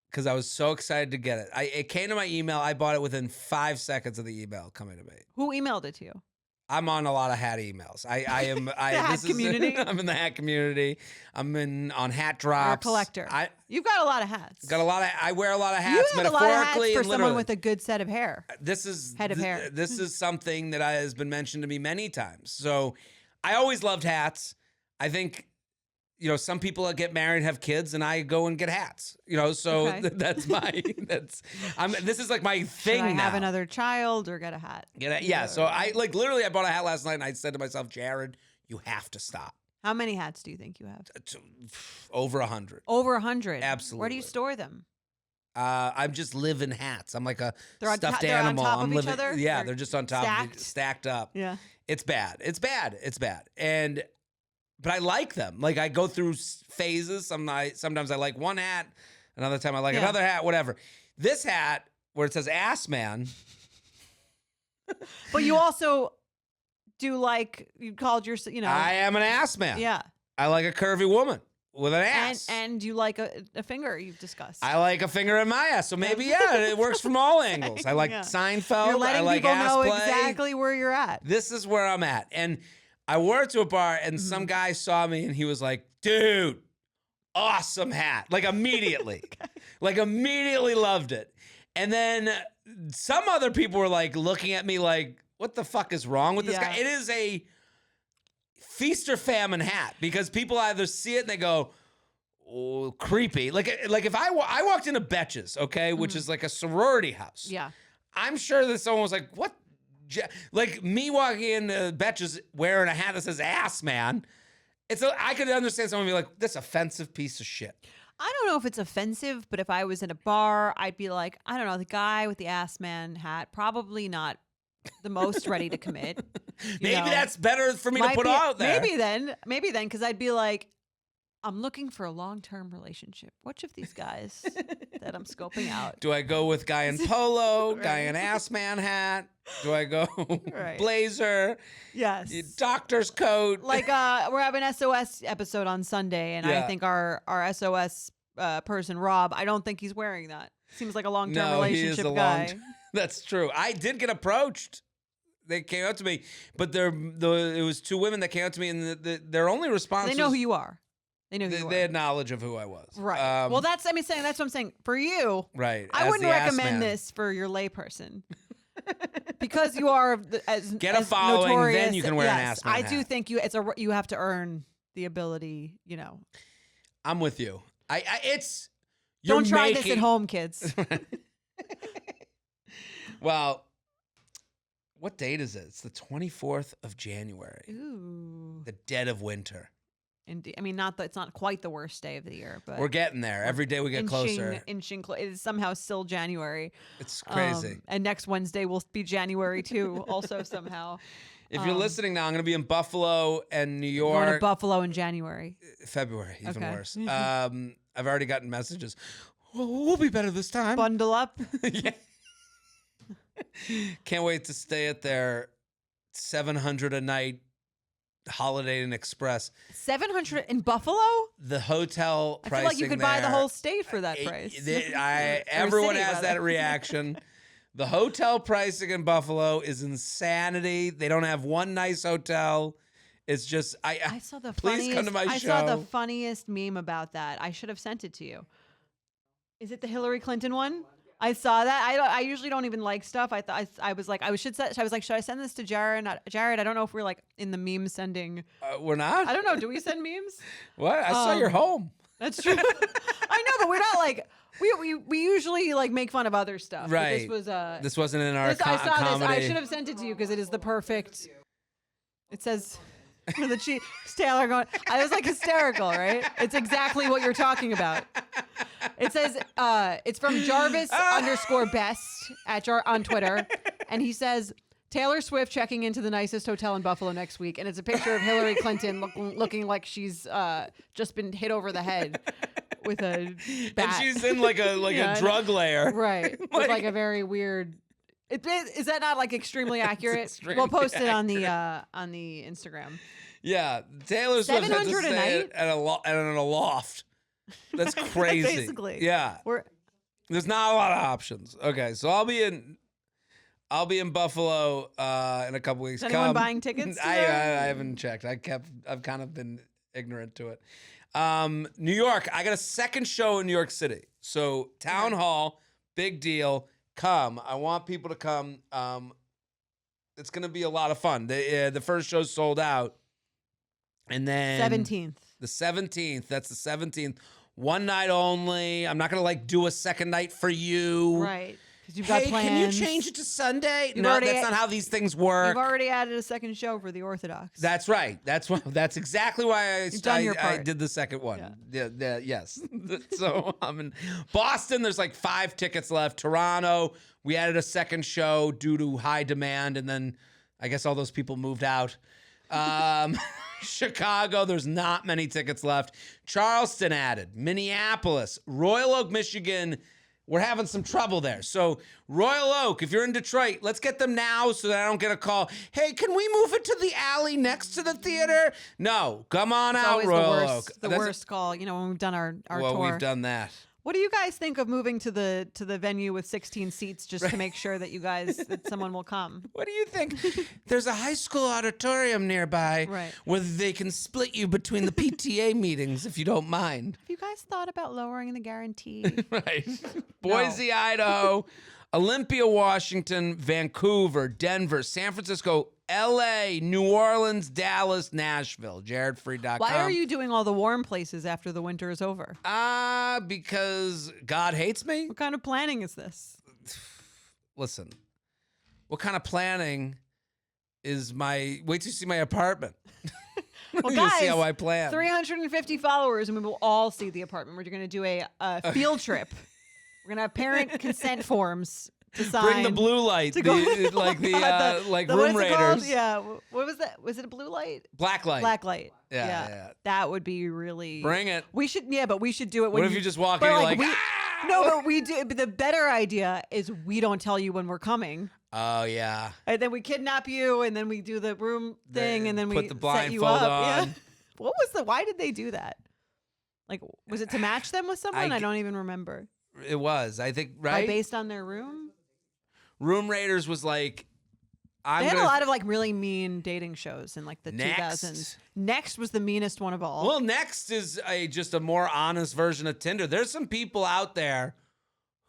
[SPEAKER 2] because I was so excited to get it. It came to my email. I bought it within 5 seconds of the email coming to me.
[SPEAKER 1] Who emailed it to you?
[SPEAKER 2] I'm on a lot of hat emails. I am.
[SPEAKER 1] hat community?
[SPEAKER 2] I'm in the hat community. I'm on hat drops.
[SPEAKER 1] You're a collector. You've got a lot of hats.
[SPEAKER 2] I wear a lot of
[SPEAKER 1] You
[SPEAKER 2] hats.
[SPEAKER 1] have a lot of hats
[SPEAKER 2] metaphorically
[SPEAKER 1] for
[SPEAKER 2] and
[SPEAKER 1] someone
[SPEAKER 2] literally.
[SPEAKER 1] with a good set of hair.
[SPEAKER 2] This is
[SPEAKER 1] Head of hair.
[SPEAKER 2] This is something that has been mentioned to me many times. So I always loved hats. I think, some people get married, have kids, and I go and get hats. So
[SPEAKER 1] Okay.
[SPEAKER 2] that's my this is like my thing
[SPEAKER 1] Should I
[SPEAKER 2] now.
[SPEAKER 1] have another child or get a hat?
[SPEAKER 2] Yeah. So I literally I bought a hat last night and I said to myself, Jared, you have to stop.
[SPEAKER 1] How many hats do you think you have?
[SPEAKER 2] Over 100.
[SPEAKER 1] Over 100. Where do
[SPEAKER 2] Absolutely.
[SPEAKER 1] you store them?
[SPEAKER 2] I'm just living hats. I'm like a
[SPEAKER 1] They're on
[SPEAKER 2] stuffed
[SPEAKER 1] they're on
[SPEAKER 2] animal.
[SPEAKER 1] top
[SPEAKER 2] I'm
[SPEAKER 1] of each
[SPEAKER 2] living.
[SPEAKER 1] other?
[SPEAKER 2] Yeah,
[SPEAKER 1] They're
[SPEAKER 2] they're just on top,
[SPEAKER 1] stacked?
[SPEAKER 2] stacked up.
[SPEAKER 1] Yeah.
[SPEAKER 2] It's bad. It's bad. It's bad. But I like them. Like I go through phases. Sometimes I like one hat. Another time I like
[SPEAKER 1] Yeah.
[SPEAKER 2] another hat. Whatever. This hat where it says Ass Man.
[SPEAKER 1] But you also do you called your,
[SPEAKER 2] I am an ass man.
[SPEAKER 1] yeah.
[SPEAKER 2] I like a curvy woman with an ass.
[SPEAKER 1] And you like a finger you've discussed.
[SPEAKER 2] I like a finger in my ass. So maybe it works from all angles. I like
[SPEAKER 1] Yeah.
[SPEAKER 2] Seinfeld.
[SPEAKER 1] You're
[SPEAKER 2] I
[SPEAKER 1] letting
[SPEAKER 2] like
[SPEAKER 1] people
[SPEAKER 2] ass
[SPEAKER 1] know
[SPEAKER 2] play.
[SPEAKER 1] exactly where you're at.
[SPEAKER 2] This is where I'm at. And I wore it to a bar and
[SPEAKER 1] Mm-hmm.
[SPEAKER 2] some guy saw me and he was like, dude, awesome hat. Like immediately. Like immediately loved it. And then some other people were like looking at me like, what the fuck is wrong with this
[SPEAKER 1] Yeah.
[SPEAKER 2] guy? It is a feast or famine hat because people either see it and they go, oh, creepy. Like if I walked into Betches, okay, which is like a sorority house.
[SPEAKER 1] Yeah.
[SPEAKER 2] I'm sure that someone was like, what? Like me walking into Betches wearing a hat that says Ass Man. I could understand someone be like, this offensive piece of shit.
[SPEAKER 1] I don't know if it's offensive, but if I was in a bar, I'd be like, I don't know, the guy with the Ass Man hat, probably not the most ready to commit.
[SPEAKER 2] Maybe that's better for me to
[SPEAKER 1] Might
[SPEAKER 2] put
[SPEAKER 1] be-
[SPEAKER 2] out there.
[SPEAKER 1] Maybe then, because I'd be like, I'm looking for a long-term relationship. Which of these guys that I'm scoping out?
[SPEAKER 2] Do I go with guy in polo, guy in Ass Man hat? Do I go
[SPEAKER 1] Right.
[SPEAKER 2] blazer,
[SPEAKER 1] Yes.
[SPEAKER 2] doctor's coat?
[SPEAKER 1] Like we're having an SOS episode on Sunday, and I
[SPEAKER 2] Yeah.
[SPEAKER 1] think our SOS person, Rob, I don't think he's wearing that. Seems like a long-term
[SPEAKER 2] no, he is
[SPEAKER 1] relationship
[SPEAKER 2] a
[SPEAKER 1] guy.
[SPEAKER 2] long. That's true. I did get approached. They came up to me, but it was two women that came up to me, and their only response
[SPEAKER 1] They know
[SPEAKER 2] was
[SPEAKER 1] who you are. They know who you are.
[SPEAKER 2] they had knowledge of who I was.
[SPEAKER 1] Right. Well, that's what I'm saying. For you,
[SPEAKER 2] right.
[SPEAKER 1] I
[SPEAKER 2] as
[SPEAKER 1] wouldn't
[SPEAKER 2] the ass
[SPEAKER 1] recommend
[SPEAKER 2] man.
[SPEAKER 1] this for your layperson. Because you are as
[SPEAKER 2] Get a
[SPEAKER 1] as
[SPEAKER 2] following, then
[SPEAKER 1] notorious-
[SPEAKER 2] you can wear an
[SPEAKER 1] yes,
[SPEAKER 2] ass man
[SPEAKER 1] I do
[SPEAKER 2] hat.
[SPEAKER 1] think you have to earn the ability.
[SPEAKER 2] I'm with you. You're
[SPEAKER 1] Don't try this
[SPEAKER 2] making-
[SPEAKER 1] at home, kids.
[SPEAKER 2] Well, what date is it? It's the 24th of January,
[SPEAKER 1] Ooh.
[SPEAKER 2] the dead of winter.
[SPEAKER 1] Indeed. I mean, it's not quite the worst day of the year, but
[SPEAKER 2] We're getting there. Every day we get closer.
[SPEAKER 1] Inching it is somehow still January.
[SPEAKER 2] It's crazy.
[SPEAKER 1] And next Wednesday will be January too, also somehow.
[SPEAKER 2] If you're listening now, I'm going to be in Buffalo and New York.
[SPEAKER 1] Going to Buffalo in January.
[SPEAKER 2] February, even
[SPEAKER 1] Okay.
[SPEAKER 2] worse. I've already gotten messages. We'll be better this time.
[SPEAKER 1] Bundle up.
[SPEAKER 2] Yeah. Can't wait to stay at their $700 a night Holiday Inn Express.
[SPEAKER 1] 700 in Buffalo?
[SPEAKER 2] The hotel
[SPEAKER 1] I
[SPEAKER 2] pricing
[SPEAKER 1] feel like you could buy the
[SPEAKER 2] there-
[SPEAKER 1] whole state for that price.
[SPEAKER 2] Everyone
[SPEAKER 1] city,
[SPEAKER 2] has
[SPEAKER 1] rather.
[SPEAKER 2] that reaction. The hotel pricing in Buffalo is insanity. They don't have one nice hotel. It's just
[SPEAKER 1] I saw the
[SPEAKER 2] please
[SPEAKER 1] funniest,
[SPEAKER 2] come to my
[SPEAKER 1] I saw the
[SPEAKER 2] show.
[SPEAKER 1] funniest meme about that. I should have sent it to you. Is it the Hillary Clinton one? I saw that. I usually don't even like stuff. I was like, should I send this to Jared? Jared, I don't know if we're like in the meme sending.
[SPEAKER 2] We're not?
[SPEAKER 1] I don't know. Do we send memes?
[SPEAKER 2] What? I saw your home.
[SPEAKER 1] That's true. I know, but we're not like we usually like make fun of other stuff. But
[SPEAKER 2] Right.
[SPEAKER 1] this
[SPEAKER 2] wasn't in our
[SPEAKER 1] I saw
[SPEAKER 2] comedy.
[SPEAKER 1] this. I should have sent it to you because it is the perfect. It says Taylor going. I was like hysterical, right? It's exactly what you're talking about. It says it's from Jarvis _best on Twitter, and he says Taylor Swift checking into the nicest hotel in Buffalo next week, and it's a picture of Hillary Clinton looking like she's just been hit over the head with a bat.
[SPEAKER 2] And she's in like a drug layer.
[SPEAKER 1] Right. With like a very weird. Is that not like extremely accurate? We'll post it on the Instagram.
[SPEAKER 2] Yeah, Taylor Swift has to
[SPEAKER 1] $700 a
[SPEAKER 2] stay
[SPEAKER 1] night?
[SPEAKER 2] at a loft. That's crazy.
[SPEAKER 1] Basically.
[SPEAKER 2] Yeah. There's not a lot of options. Okay, so I'll be in Buffalo in a couple weeks.
[SPEAKER 1] Is anyone buying tickets?
[SPEAKER 2] I haven't checked. I've kind of been ignorant to it. New York, I got a second show in New York City. So Town Hall, big deal. Come. I want people to come. It's going to be a lot of fun. The first show sold out. And then
[SPEAKER 1] 17th.
[SPEAKER 2] The 17th. That's the 17th. One night only. I'm not going to like do a second night for you.
[SPEAKER 1] Right. Because you've got plans.
[SPEAKER 2] Can you change it to Sunday?
[SPEAKER 1] You've
[SPEAKER 2] No,
[SPEAKER 1] already-
[SPEAKER 2] that's not how these things work.
[SPEAKER 1] You've already added a second show for the Orthodox.
[SPEAKER 2] That's right. That's exactly why
[SPEAKER 1] done your
[SPEAKER 2] I
[SPEAKER 1] part.
[SPEAKER 2] did the second one. Yes. So I'm in Boston. There's like 5 tickets left. Toronto, we added a second show due to high demand, and then I guess all those people moved out. Chicago, there's not many tickets left. Charleston added. Minneapolis, Royal Oak, Michigan. We're having some trouble there. So Royal Oak, if you're in Detroit, let's get them now so that I don't get a call. Hey, can we move it to the alley next to the theater? No, come on
[SPEAKER 1] It's
[SPEAKER 2] out,
[SPEAKER 1] always
[SPEAKER 2] Royal
[SPEAKER 1] the worst,
[SPEAKER 2] Oak.
[SPEAKER 1] the worst call. You know, when we've done our
[SPEAKER 2] well,
[SPEAKER 1] tour.
[SPEAKER 2] we've done that.
[SPEAKER 1] What do you guys think of moving to the venue with 16 seats just to make sure that that someone will come?
[SPEAKER 2] What do you think? There's a high school auditorium nearby
[SPEAKER 1] Right.
[SPEAKER 2] where they can split you between the PTA meetings if you don't mind.
[SPEAKER 1] Have you guys thought about lowering the guarantee?
[SPEAKER 2] Right. Boise, Idaho, Olympia, Washington, Vancouver, Denver, San Francisco, LA, New Orleans, Dallas, Nashville. JaredFree.com.
[SPEAKER 1] Why are you doing all the warm places after the winter is over?
[SPEAKER 2] Because God hates me?
[SPEAKER 1] What kind of planning is this?
[SPEAKER 2] Listen, what kind of planning is wait till you see my apartment.
[SPEAKER 1] Well,
[SPEAKER 2] You'll
[SPEAKER 1] guys,
[SPEAKER 2] see how I plan.
[SPEAKER 1] 350 followers, and we will all see the apartment. We're going to do a field trip. We're going to have parent consent forms to sign.
[SPEAKER 2] Bring the blue light,
[SPEAKER 1] to go-
[SPEAKER 2] like
[SPEAKER 1] what
[SPEAKER 2] Room
[SPEAKER 1] is it called?
[SPEAKER 2] Raiders.
[SPEAKER 1] Yeah. What was that? Was it a blue light?
[SPEAKER 2] Black light.
[SPEAKER 1] Black light.
[SPEAKER 2] Yeah.
[SPEAKER 1] That would be really.
[SPEAKER 2] Bring it.
[SPEAKER 1] We should. Yeah, but we should do it. When
[SPEAKER 2] What if you just walk in
[SPEAKER 1] but,
[SPEAKER 2] and you're like,
[SPEAKER 1] we, No, but we do. But the better idea is we don't tell you when we're coming.
[SPEAKER 2] Oh, yeah.
[SPEAKER 1] And then we kidnap you, and then we do the room thing, and then we
[SPEAKER 2] put the
[SPEAKER 1] set you
[SPEAKER 2] blindfold
[SPEAKER 1] up.
[SPEAKER 2] on.
[SPEAKER 1] Yeah. What was why did they do that? Like, was it to match them with someone? I don't even remember.
[SPEAKER 2] It was, I think,
[SPEAKER 1] Like,
[SPEAKER 2] right?
[SPEAKER 1] based on their room?
[SPEAKER 2] Room Raiders was like,
[SPEAKER 1] They had a lot of like really mean dating shows in like the
[SPEAKER 2] Next.
[SPEAKER 1] 2000s. Next was the meanest one of all.
[SPEAKER 2] Well, Next is just a more honest version of Tinder. There's some people out there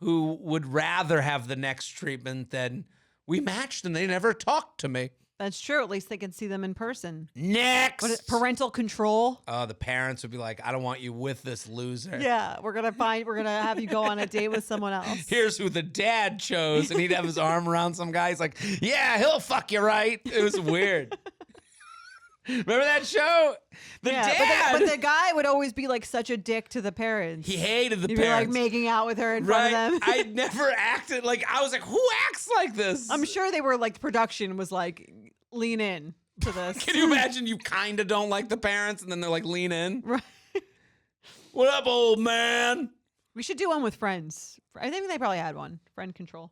[SPEAKER 2] who would rather have the Next treatment than we matched and they never talked to me.
[SPEAKER 1] That's true. At least they can see them in person.
[SPEAKER 2] Next.
[SPEAKER 1] What is parental control?
[SPEAKER 2] Oh, the parents would be like, I don't want you with this loser.
[SPEAKER 1] Yeah, we're gonna have you go on a date with someone else.
[SPEAKER 2] Here's who the dad chose, and he'd have his arm around some guy. He's like, yeah, he'll fuck you right. It was weird. Remember that show? The dad.
[SPEAKER 1] But the guy would always be like such a dick to the parents.
[SPEAKER 2] He hated the
[SPEAKER 1] You'd be like
[SPEAKER 2] parents.
[SPEAKER 1] making out with her in
[SPEAKER 2] Right?
[SPEAKER 1] front of them.
[SPEAKER 2] I never acted like, I was like, who acts like this?
[SPEAKER 1] I'm sure they were like, production was like, lean in to this.
[SPEAKER 2] Can you imagine you kind of don't like the parents, and then they're like, lean in?
[SPEAKER 1] Right.
[SPEAKER 2] What up, old man?
[SPEAKER 1] We should do one with friends. I think they probably had one. Friend control.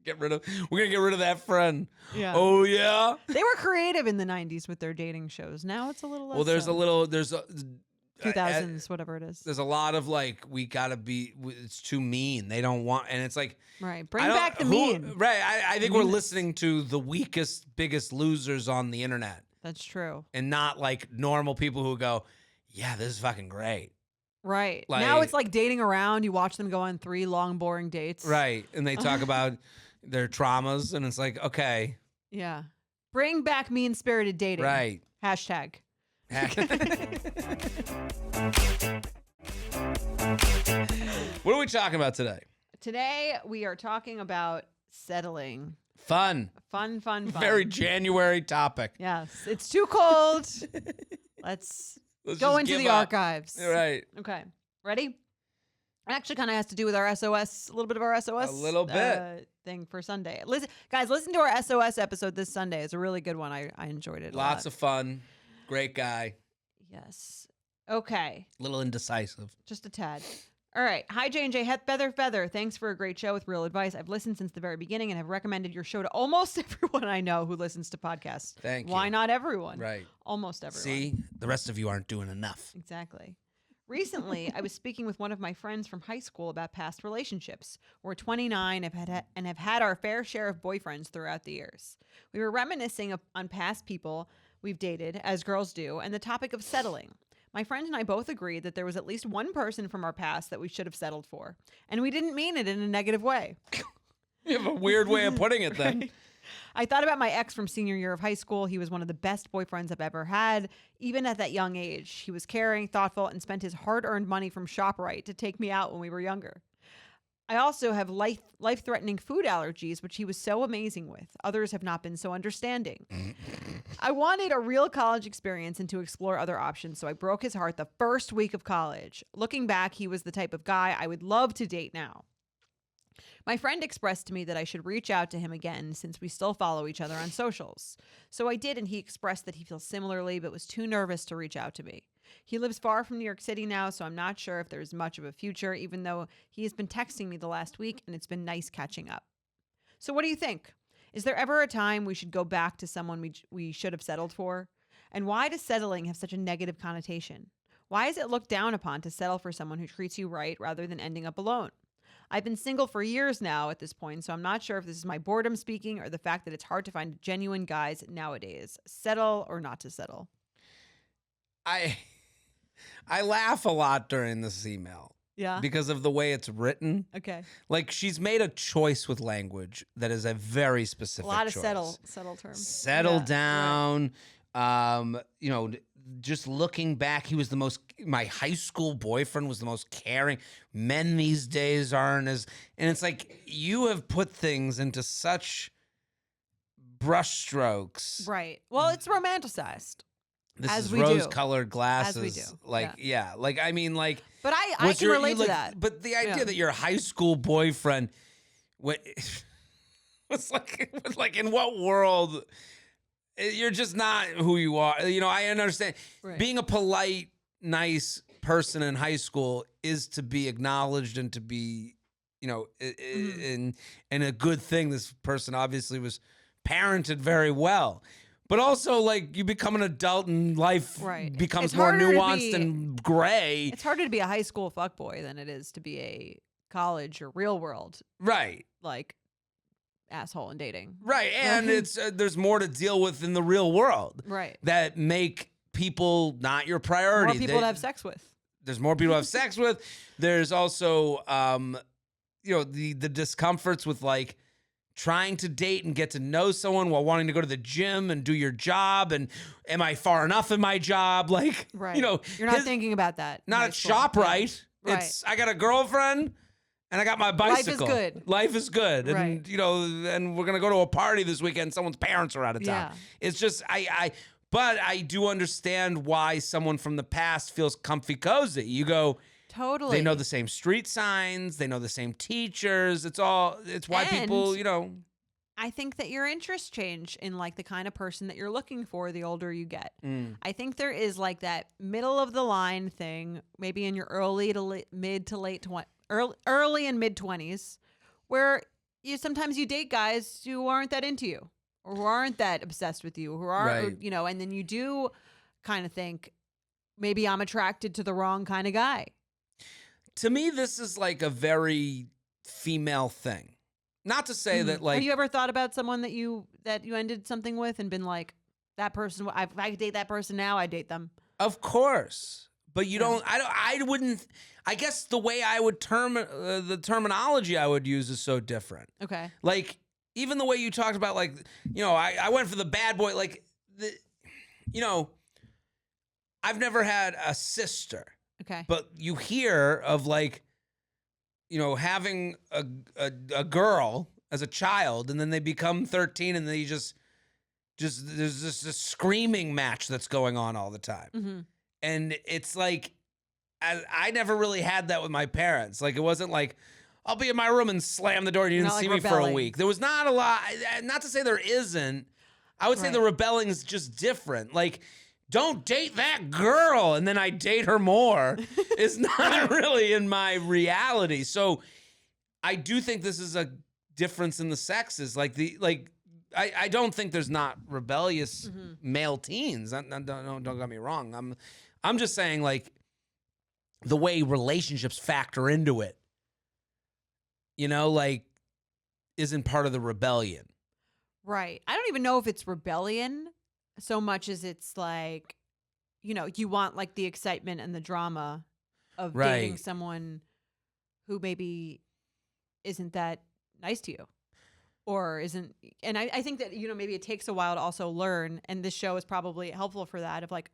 [SPEAKER 2] We're gonna get rid of that friend.
[SPEAKER 1] Yeah.
[SPEAKER 2] Oh yeah.
[SPEAKER 1] They were creative in the 90s with their dating shows. Now it's a little less.
[SPEAKER 2] Well, there's
[SPEAKER 1] so. 2000s, whatever it is.
[SPEAKER 2] There's a lot of like, we gotta be. It's too mean. They don't want, and it's like,
[SPEAKER 1] Right. Bring back the mean.
[SPEAKER 2] Right. I think we're
[SPEAKER 1] Meanness.
[SPEAKER 2] listening to the weakest, biggest losers on the internet,
[SPEAKER 1] That's true.
[SPEAKER 2] and not like normal people who go, yeah, this is fucking great.
[SPEAKER 1] Right.
[SPEAKER 2] Like-
[SPEAKER 1] Now it's like dating around. You watch them go on 3 long, boring dates.
[SPEAKER 2] Right. And they talk about their traumas, and it's like, okay,
[SPEAKER 1] Yeah. Bring back mean-spirited dating.
[SPEAKER 2] right.
[SPEAKER 1] Hashtag.
[SPEAKER 2] What are we talking about today?
[SPEAKER 1] Today, we are talking about settling.
[SPEAKER 2] Fun.
[SPEAKER 1] Fun.
[SPEAKER 2] Very January topic.
[SPEAKER 1] Yes. It's too cold. Let's
[SPEAKER 2] Let's
[SPEAKER 1] go
[SPEAKER 2] just
[SPEAKER 1] into
[SPEAKER 2] give
[SPEAKER 1] the
[SPEAKER 2] up.
[SPEAKER 1] archives.
[SPEAKER 2] Right.
[SPEAKER 1] Okay. Ready? It actually kind of has to do with our SOS, a little bit of our SOS.
[SPEAKER 2] A little bit.
[SPEAKER 1] Thing for Sunday. Listen, guys, listen to our SOS episode this Sunday. It's a really good one. I enjoyed it a
[SPEAKER 2] Lots
[SPEAKER 1] lot.
[SPEAKER 2] of fun. Great guy.
[SPEAKER 1] Yes. Okay.
[SPEAKER 2] A little indecisive.
[SPEAKER 1] Just a tad. All right. Hi, J&J. Feather. Thanks for a great show with real advice. I've listened since the very beginning and have recommended your show to almost everyone I know who listens to podcasts.
[SPEAKER 2] Thank you.
[SPEAKER 1] Why not everyone?
[SPEAKER 2] Right.
[SPEAKER 1] Almost everyone.
[SPEAKER 2] See, the rest of you aren't doing enough.
[SPEAKER 1] Exactly. Recently, I was speaking with one of my friends from high school about past relationships. We're 29 and have had our fair share of boyfriends throughout the years. We were reminiscing on past people we've dated, as girls do, and the topic of settling. My friend and I both agreed that there was at least one person from our past that we should have settled for, and we didn't mean it in a negative way.
[SPEAKER 2] You have a weird way of putting it then.
[SPEAKER 1] Right? I thought about my ex from senior year of high school. He was one of the best boyfriends I've ever had, even at that young age. He was caring, thoughtful, and spent his hard-earned money from ShopRite to take me out when we were younger. I also have life-threatening food allergies, which he was so amazing with. Others have not been so understanding. I wanted a real college experience and to explore other options, so I broke his heart the first week of college. Looking back, he was the type of guy I would love to date now. My friend expressed to me that I should reach out to him again since we still follow each other on socials. So I did, and he expressed that he feels similarly but was too nervous to reach out to me. He lives far from New York City now, so I'm not sure if there's much of a future, even though he has been texting me the last week, and it's been nice catching up. So what do you think? Is there ever a time we should go back to someone we should have settled for? And why does settling have such a negative connotation? Why is it looked down upon to settle for someone who treats you right rather than ending up alone? I've been single for years now at this point, so I'm not sure if this is my boredom speaking or the fact that it's hard to find genuine guys nowadays. Settle or not to settle?
[SPEAKER 2] I laugh a lot during this email
[SPEAKER 1] Yeah.
[SPEAKER 2] because of the way it's written.
[SPEAKER 1] Okay.
[SPEAKER 2] Like, she's made a choice with language that is a very
[SPEAKER 1] A
[SPEAKER 2] specific
[SPEAKER 1] lot of
[SPEAKER 2] choice.
[SPEAKER 1] settle terms.
[SPEAKER 2] Settle
[SPEAKER 1] Yeah, right.
[SPEAKER 2] down. You know, just looking back, my high school boyfriend was the most caring. Men these days aren't as, and it's like, you have put things into such brushstrokes.
[SPEAKER 1] Right. Well, it's romanticized.
[SPEAKER 2] This
[SPEAKER 1] As
[SPEAKER 2] is
[SPEAKER 1] we do.
[SPEAKER 2] rose-colored glasses.
[SPEAKER 1] As we do.
[SPEAKER 2] Like, yeah. Like, I mean, like,
[SPEAKER 1] But I
[SPEAKER 2] was
[SPEAKER 1] can
[SPEAKER 2] your-
[SPEAKER 1] relate
[SPEAKER 2] you
[SPEAKER 1] to
[SPEAKER 2] like-
[SPEAKER 1] that.
[SPEAKER 2] But the idea
[SPEAKER 1] Yeah.
[SPEAKER 2] that your high school boyfriend was like, in what world? You're just not who you are. You know, I understand.
[SPEAKER 1] Right.
[SPEAKER 2] Being a polite, nice person in high school is to be acknowledged and to be, you know, and a good thing. This person obviously was parented very well. But also, like, you become an adult and life
[SPEAKER 1] Right.
[SPEAKER 2] becomes
[SPEAKER 1] It's
[SPEAKER 2] more
[SPEAKER 1] harder to
[SPEAKER 2] nuanced
[SPEAKER 1] be-
[SPEAKER 2] and gray.
[SPEAKER 1] It's harder to be a high school fuckboy than it is to be a college or real world,
[SPEAKER 2] Right.
[SPEAKER 1] like, asshole in dating.
[SPEAKER 2] Right. And it's there's more to deal with in the real world
[SPEAKER 1] Right.
[SPEAKER 2] that make people not your priority.
[SPEAKER 1] More people to have sex with.
[SPEAKER 2] There's more people to have sex with. There's also, you know, the discomforts with, like, trying to date and get to know someone while wanting to go to the gym and do your job. And am I far enough in my job? Like,
[SPEAKER 1] Right.
[SPEAKER 2] you know,
[SPEAKER 1] You're not thinking about that. in
[SPEAKER 2] not
[SPEAKER 1] high
[SPEAKER 2] at
[SPEAKER 1] school.
[SPEAKER 2] ShopRite.
[SPEAKER 1] Yeah.
[SPEAKER 2] It's, I got a girlfriend and I got my
[SPEAKER 1] Life is
[SPEAKER 2] bicycle.
[SPEAKER 1] good.
[SPEAKER 2] Life is good. And,
[SPEAKER 1] Right.
[SPEAKER 2] you know, and we're going to go to a party this weekend. Someone's parents are out of town.
[SPEAKER 1] Yeah.
[SPEAKER 2] It's just, but I do understand why someone from the past feels comfy cozy. You go,
[SPEAKER 1] Totally.
[SPEAKER 2] they know the same street signs. They know the same teachers. It's why people,
[SPEAKER 1] And-
[SPEAKER 2] you know.
[SPEAKER 1] I think that your interests change in, like, the kind of person that you're looking for the older you get. I think there is, like, that middle of the line thing, maybe in your early and mid 20s, where sometimes you date guys who aren't that into you or who aren't that obsessed with you, who aren't,
[SPEAKER 2] Right.
[SPEAKER 1] you know, and then you do kind of think, maybe I'm attracted to the wrong kind of guy.
[SPEAKER 2] To me, this is like a very female thing. Not to say that, like,
[SPEAKER 1] Have you ever thought about someone that you ended something with and been like, that person, if I could date that person now, I'd date them?
[SPEAKER 2] of course. But you don't. I wouldn't. I guess the way I would term the terminology I would use is so different.
[SPEAKER 1] Okay.
[SPEAKER 2] Like even the way you talked about, like I went for the bad boy. Like I've never had a sister.
[SPEAKER 1] Okay.
[SPEAKER 2] But you hear of like, having a girl as a child, and then they become 13, and they just there's this screaming match that's going on all the time,
[SPEAKER 1] Mm-hmm.
[SPEAKER 2] and it's like, I never really had that with my parents. Like it wasn't like I'll be in my room and slam the door and you
[SPEAKER 1] You're
[SPEAKER 2] didn't
[SPEAKER 1] not,
[SPEAKER 2] see
[SPEAKER 1] like,
[SPEAKER 2] me for a
[SPEAKER 1] rebelling.
[SPEAKER 2] week. There was not a lot. Not to say there isn't. I would say
[SPEAKER 1] Right.
[SPEAKER 2] the rebelling is just different. Like, don't date that girl and then I date her more is not really in my reality. So I do think this is a difference in the sexes. I don't think there's not rebellious male teens. Don't get me wrong. I'm just saying, like, the way relationships factor into it, like, isn't part of the rebellion.
[SPEAKER 1] Right. I don't even know if it's rebellion so much as it's like, you want like the excitement and the drama of dating
[SPEAKER 2] Right.
[SPEAKER 1] someone who maybe isn't that nice to you or isn't. And I think that, maybe it takes a while to also learn. And this show is probably helpful for that, of like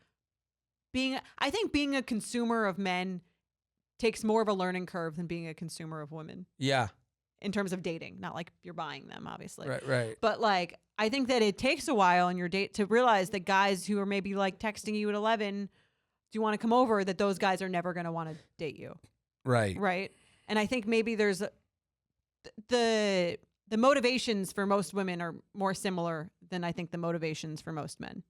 [SPEAKER 1] I think being a consumer of men takes more of a learning curve than being a consumer of women
[SPEAKER 2] Yeah.
[SPEAKER 1] in terms of dating. Not like you're buying them, obviously.
[SPEAKER 2] Right.
[SPEAKER 1] But like, I think that it takes a while in your date to realize that guys who are maybe like texting you at 11, do you want to come over? That those guys are never going to want to date you.
[SPEAKER 2] Right.
[SPEAKER 1] Right. And I think maybe there's the motivations for most women are more similar than I think the motivations for most men.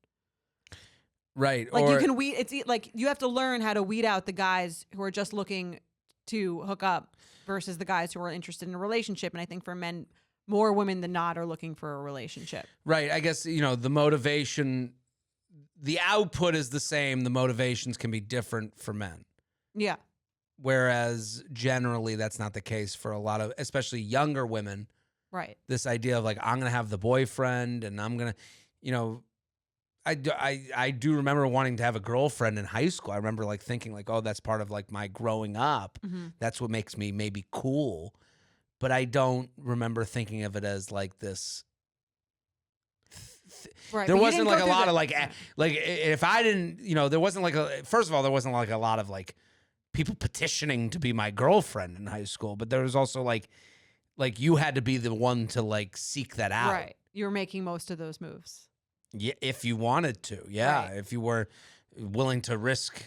[SPEAKER 2] Right.
[SPEAKER 1] Like
[SPEAKER 2] or,
[SPEAKER 1] you can weed. It's like you have to learn how to weed out the guys who are just looking to hook up versus the guys who are interested in a relationship. And I think for men, more women than not are looking for a relationship.
[SPEAKER 2] Right. I guess, the motivation, the output is the same. The motivations can be different for men.
[SPEAKER 1] Yeah.
[SPEAKER 2] Whereas generally that's not the case for a lot of, especially younger women.
[SPEAKER 1] Right.
[SPEAKER 2] This idea of like, I'm going to have the boyfriend and I'm going to, I do remember wanting to have a girlfriend in high school. I remember like thinking like, oh, that's part of like my growing up.
[SPEAKER 1] Mm-hmm.
[SPEAKER 2] That's what makes me maybe cool. But I don't remember thinking of it as like this.
[SPEAKER 1] Right.
[SPEAKER 2] There
[SPEAKER 1] but you
[SPEAKER 2] wasn't
[SPEAKER 1] didn't
[SPEAKER 2] like
[SPEAKER 1] go
[SPEAKER 2] a
[SPEAKER 1] through
[SPEAKER 2] lot
[SPEAKER 1] the-
[SPEAKER 2] of like if I didn't, there wasn't like first of all, there wasn't like a lot of like people petitioning to be my girlfriend in high school. But there was also like you had to be the one to like seek that out.
[SPEAKER 1] Right. You were making most of those moves.
[SPEAKER 2] Yeah, if you wanted to. Yeah.
[SPEAKER 1] Right.
[SPEAKER 2] If you were willing to risk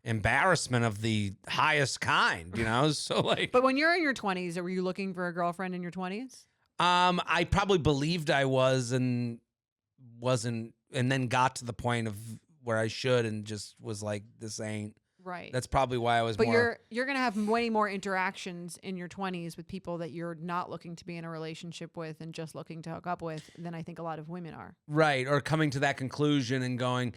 [SPEAKER 2] embarrassment of the highest kind, so like,
[SPEAKER 1] But when you're in your 20s, were you looking for a girlfriend in your 20s?
[SPEAKER 2] I probably believed I was and wasn't, and then got to the point of where I should and just was like, this ain't.
[SPEAKER 1] Right.
[SPEAKER 2] That's probably why I was
[SPEAKER 1] But
[SPEAKER 2] more.
[SPEAKER 1] you're going to have way more interactions in your 20s with people that you're not looking to be in a relationship with and just looking to hook up with than I think a lot of women are.
[SPEAKER 2] Right. Or coming to that conclusion and going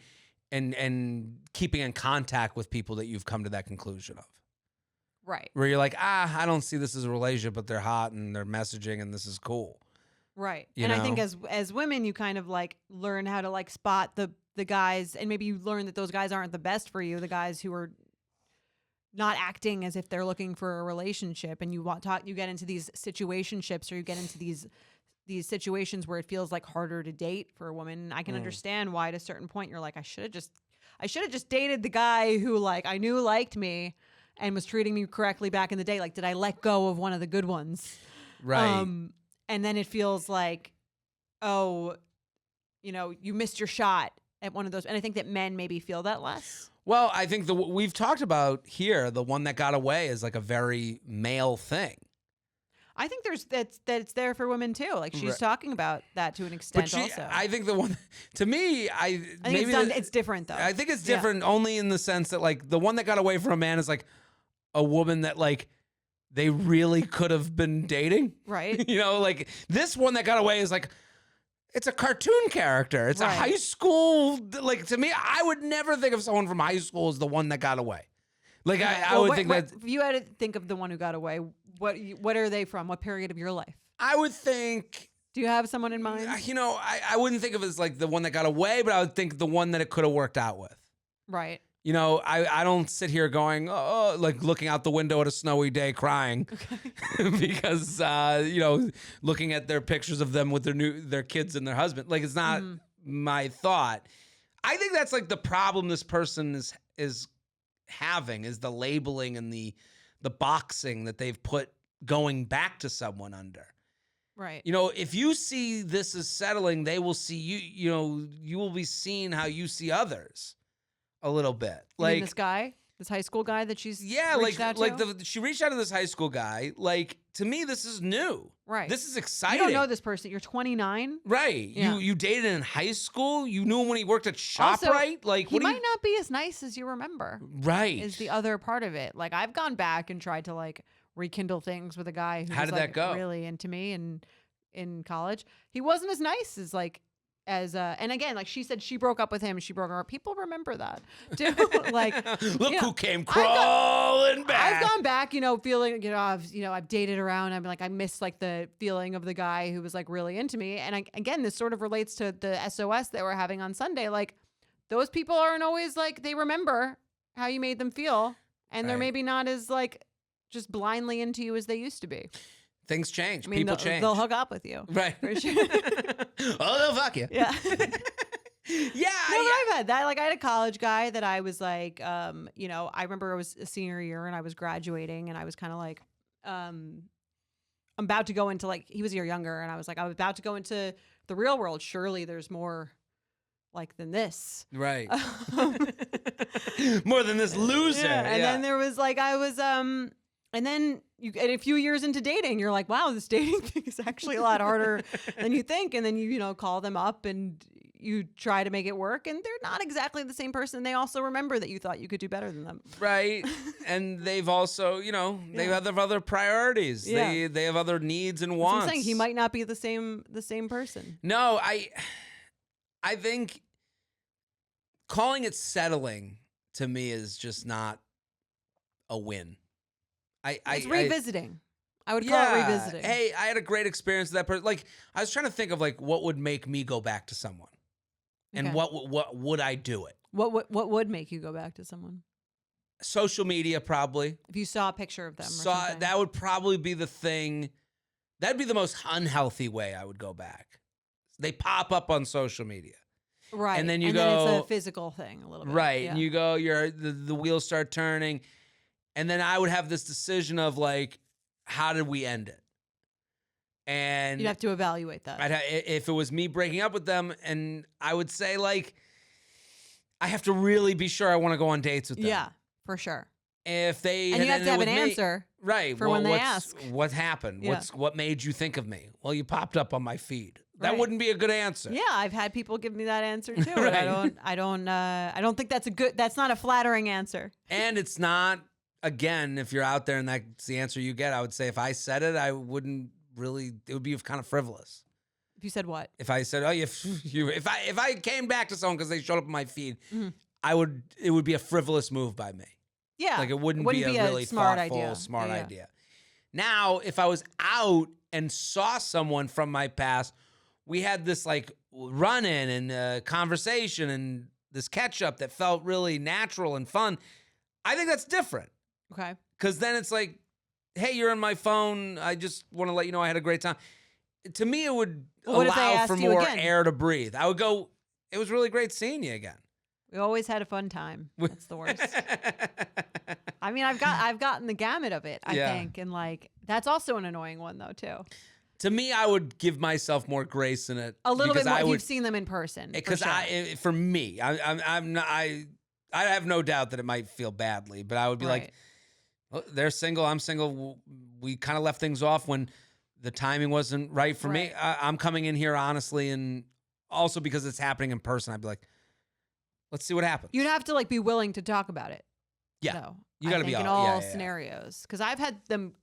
[SPEAKER 2] and keeping in contact with people that you've come to that conclusion of.
[SPEAKER 1] Right.
[SPEAKER 2] Where you're like, I don't see this as a relationship, but they're hot and they're messaging and this is cool.
[SPEAKER 1] Right.
[SPEAKER 2] You
[SPEAKER 1] And I think
[SPEAKER 2] know?
[SPEAKER 1] as women, you kind of like learn how to like spot the guys, and maybe you learn that those guys aren't the best for you, the guys who are not acting as if they're looking for a relationship, and you get into these situationships, or you get into these situations where it feels like harder to date for a woman. I can understand why at a certain point you're like, I should have just dated the guy who like I knew liked me and was treating me correctly back in the day. Like, did I let go of one of the good ones?
[SPEAKER 2] Right.
[SPEAKER 1] And then it feels like, oh, you missed your shot at one of those. And I think that men maybe feel that less.
[SPEAKER 2] Well, I think we've talked about here, the one that got away is like a very male thing.
[SPEAKER 1] I think that it's there for women too. Like she's
[SPEAKER 2] Right.
[SPEAKER 1] talking about that to an extent.
[SPEAKER 2] But
[SPEAKER 1] also,
[SPEAKER 2] I think the one, to me,
[SPEAKER 1] I think it's different though.
[SPEAKER 2] I think it's
[SPEAKER 1] Yeah.
[SPEAKER 2] different only in the sense that like the one that got away from a man is like a woman that like they really could have been dating.
[SPEAKER 1] Right.
[SPEAKER 2] Like this one that got away is like, it's a cartoon character. It's a
[SPEAKER 1] Right.
[SPEAKER 2] high school, like to me, I would never think of someone from high school as the one that got away. Like I would think that
[SPEAKER 1] if you had to think of the one who got away, what are they from? What period of your life?
[SPEAKER 2] I would think,
[SPEAKER 1] Do you have someone in mind?
[SPEAKER 2] I wouldn't think of it as like the one that got away, but I would think the one that it could have worked out with.
[SPEAKER 1] Right.
[SPEAKER 2] You know, I don't sit here going, oh, like looking out the window at a snowy day crying because, you know, looking at their pictures of them with their kids and their husband. Like, it's not my thought. I think that's like the problem this person is having is the labeling and the boxing that they've put going back to someone under.
[SPEAKER 1] Right.
[SPEAKER 2] You know, if you see this as settling, they will see you, you know, you will be seeing how you see others a little bit.
[SPEAKER 1] You mean
[SPEAKER 2] Like
[SPEAKER 1] this guy, this high school guy that she's
[SPEAKER 2] yeah,
[SPEAKER 1] reached out to?
[SPEAKER 2] she reached out to this high school guy. Like to me, this is new.
[SPEAKER 1] Right.
[SPEAKER 2] This is exciting.
[SPEAKER 1] You don't know this person. You're 29.
[SPEAKER 2] Right.
[SPEAKER 1] Yeah.
[SPEAKER 2] You dated in high school. You knew him when he worked at
[SPEAKER 1] Also,
[SPEAKER 2] ShopRite. Like
[SPEAKER 1] He
[SPEAKER 2] what do
[SPEAKER 1] might not be as nice as you remember.
[SPEAKER 2] Right.
[SPEAKER 1] Is the other part of it. Like I've gone back and tried to like rekindle things with a guy who
[SPEAKER 2] How
[SPEAKER 1] was
[SPEAKER 2] did
[SPEAKER 1] like
[SPEAKER 2] that go?
[SPEAKER 1] really into me and in college. He wasn't as nice as like and again, like she said she broke up with him, she broke up. People remember that too. Like
[SPEAKER 2] look
[SPEAKER 1] you know,
[SPEAKER 2] who came crawling
[SPEAKER 1] I've
[SPEAKER 2] back.
[SPEAKER 1] gone back, feeling, I've dated around. I'm like, I miss like the feeling of the guy who was like really into me. And again, this sort of relates to the SOS that we're having on Sunday. Like those people aren't always like, they remember how you made them feel. And they're
[SPEAKER 2] Right.
[SPEAKER 1] maybe not as like just blindly into you as they used to be.
[SPEAKER 2] Things change.
[SPEAKER 1] I mean,
[SPEAKER 2] People
[SPEAKER 1] they'll,
[SPEAKER 2] change.
[SPEAKER 1] they'll hook up with you.
[SPEAKER 2] Right.
[SPEAKER 1] For sure.
[SPEAKER 2] Oh, they'll fuck you.
[SPEAKER 1] Yeah.
[SPEAKER 2] Yeah.
[SPEAKER 1] No, but I've had that. Like, I had a college guy that I was like, I remember it was a senior year and I was graduating and I was kind of like, I'm about to go into like, he was a year younger and I was like, I was about to go into the real world. Surely there's more like than this.
[SPEAKER 2] Right. More than this loser.
[SPEAKER 1] Yeah. And
[SPEAKER 2] Yeah.
[SPEAKER 1] then there was like, and then and a few years into dating, you're like, wow, this dating thing is actually a lot harder than you think. And then you call them up and you try to make it work, and they're not exactly the same person. They also remember that you thought you could do better than them.
[SPEAKER 2] Right. And they've also, they have other priorities.
[SPEAKER 1] Yeah.
[SPEAKER 2] They have other needs and
[SPEAKER 1] So
[SPEAKER 2] wants.
[SPEAKER 1] I'm saying he might not be the same person.
[SPEAKER 2] No, I think calling it settling to me is just not a win.
[SPEAKER 1] It's revisiting. I would call it revisiting.
[SPEAKER 2] Hey, I had a great experience with that person. Like, I was trying to think of like what would make me go back to someone, and
[SPEAKER 1] Okay.
[SPEAKER 2] what would I do it?
[SPEAKER 1] What would make you go back to someone
[SPEAKER 2] Social media, probably.
[SPEAKER 1] if you saw a picture of them? Or something?
[SPEAKER 2] That would probably be the thing. That'd be the most unhealthy way I would go back. They pop up on social media,
[SPEAKER 1] right?
[SPEAKER 2] and then
[SPEAKER 1] it's
[SPEAKER 2] go-
[SPEAKER 1] a physical thing a little bit,
[SPEAKER 2] right?
[SPEAKER 1] Yeah.
[SPEAKER 2] And you go, the wheels start turning, and then I would have this decision of like, how did we end it? And
[SPEAKER 1] You'd have to evaluate that.
[SPEAKER 2] if it was me breaking up with them, and I would say like, I have to really be sure I want to go on dates with them.
[SPEAKER 1] Yeah, for sure.
[SPEAKER 2] If they
[SPEAKER 1] And
[SPEAKER 2] had
[SPEAKER 1] you have to
[SPEAKER 2] ended
[SPEAKER 1] have an
[SPEAKER 2] with me-
[SPEAKER 1] answer.
[SPEAKER 2] right?
[SPEAKER 1] for when they
[SPEAKER 2] what's-
[SPEAKER 1] ask.
[SPEAKER 2] what happened?
[SPEAKER 1] Yeah.
[SPEAKER 2] What made you think of me? Well, you popped up on my feed. That
[SPEAKER 1] Right.
[SPEAKER 2] wouldn't be a good answer.
[SPEAKER 1] Yeah, I've had people give me that answer too.
[SPEAKER 2] Right.
[SPEAKER 1] And I don't think that's not a flattering answer.
[SPEAKER 2] And it's not, again, if you're out there and that's the answer you get, I would say if I said it, I wouldn't really, it would be kind of frivolous.
[SPEAKER 1] If you said what?
[SPEAKER 2] If I said, oh, if I came back to someone because they showed up on my feed,
[SPEAKER 1] Mhm.
[SPEAKER 2] it would be a frivolous move by me.
[SPEAKER 1] Yeah.
[SPEAKER 2] Like it wouldn't be a really
[SPEAKER 1] smart
[SPEAKER 2] thoughtful,
[SPEAKER 1] idea.
[SPEAKER 2] smart
[SPEAKER 1] Yeah, yeah.
[SPEAKER 2] idea. Now, if I was out and saw someone from my past, we had this like run in and conversation and this catch up that felt really natural and fun. I think that's different.
[SPEAKER 1] Okay.
[SPEAKER 2] Because then it's like, hey, you're on my phone. I just want to let you know I had a great time. To me, it would
[SPEAKER 1] Well, what if they
[SPEAKER 2] allow for
[SPEAKER 1] asked you
[SPEAKER 2] more
[SPEAKER 1] again?
[SPEAKER 2] air to breathe. I would go, it was really great seeing you again.
[SPEAKER 1] We always had a fun time. That's the worst. I mean, I've gotten the gamut of it, I
[SPEAKER 2] Yeah.
[SPEAKER 1] think. And like, that's also an annoying one though, too.
[SPEAKER 2] To me, I would give myself more grace in it.
[SPEAKER 1] A little bit
[SPEAKER 2] because
[SPEAKER 1] more
[SPEAKER 2] I
[SPEAKER 1] if
[SPEAKER 2] would,
[SPEAKER 1] you've seen them in person.
[SPEAKER 2] because
[SPEAKER 1] for sure.
[SPEAKER 2] for me, I'm not, I have no doubt that it might feel badly, but I would be like,
[SPEAKER 1] Right.
[SPEAKER 2] well, they're single, I'm single. We kind of left things off when the timing wasn't right for me.
[SPEAKER 1] Right.
[SPEAKER 2] I'm coming in here honestly, and also because it's happening in person, I'd be like, let's see what happens.
[SPEAKER 1] You'd have to like be willing to talk about it.
[SPEAKER 2] Yeah.
[SPEAKER 1] though,
[SPEAKER 2] You
[SPEAKER 1] I
[SPEAKER 2] gotta
[SPEAKER 1] think
[SPEAKER 2] be
[SPEAKER 1] in
[SPEAKER 2] all-
[SPEAKER 1] all
[SPEAKER 2] yeah.
[SPEAKER 1] scenarios. Because I've had them,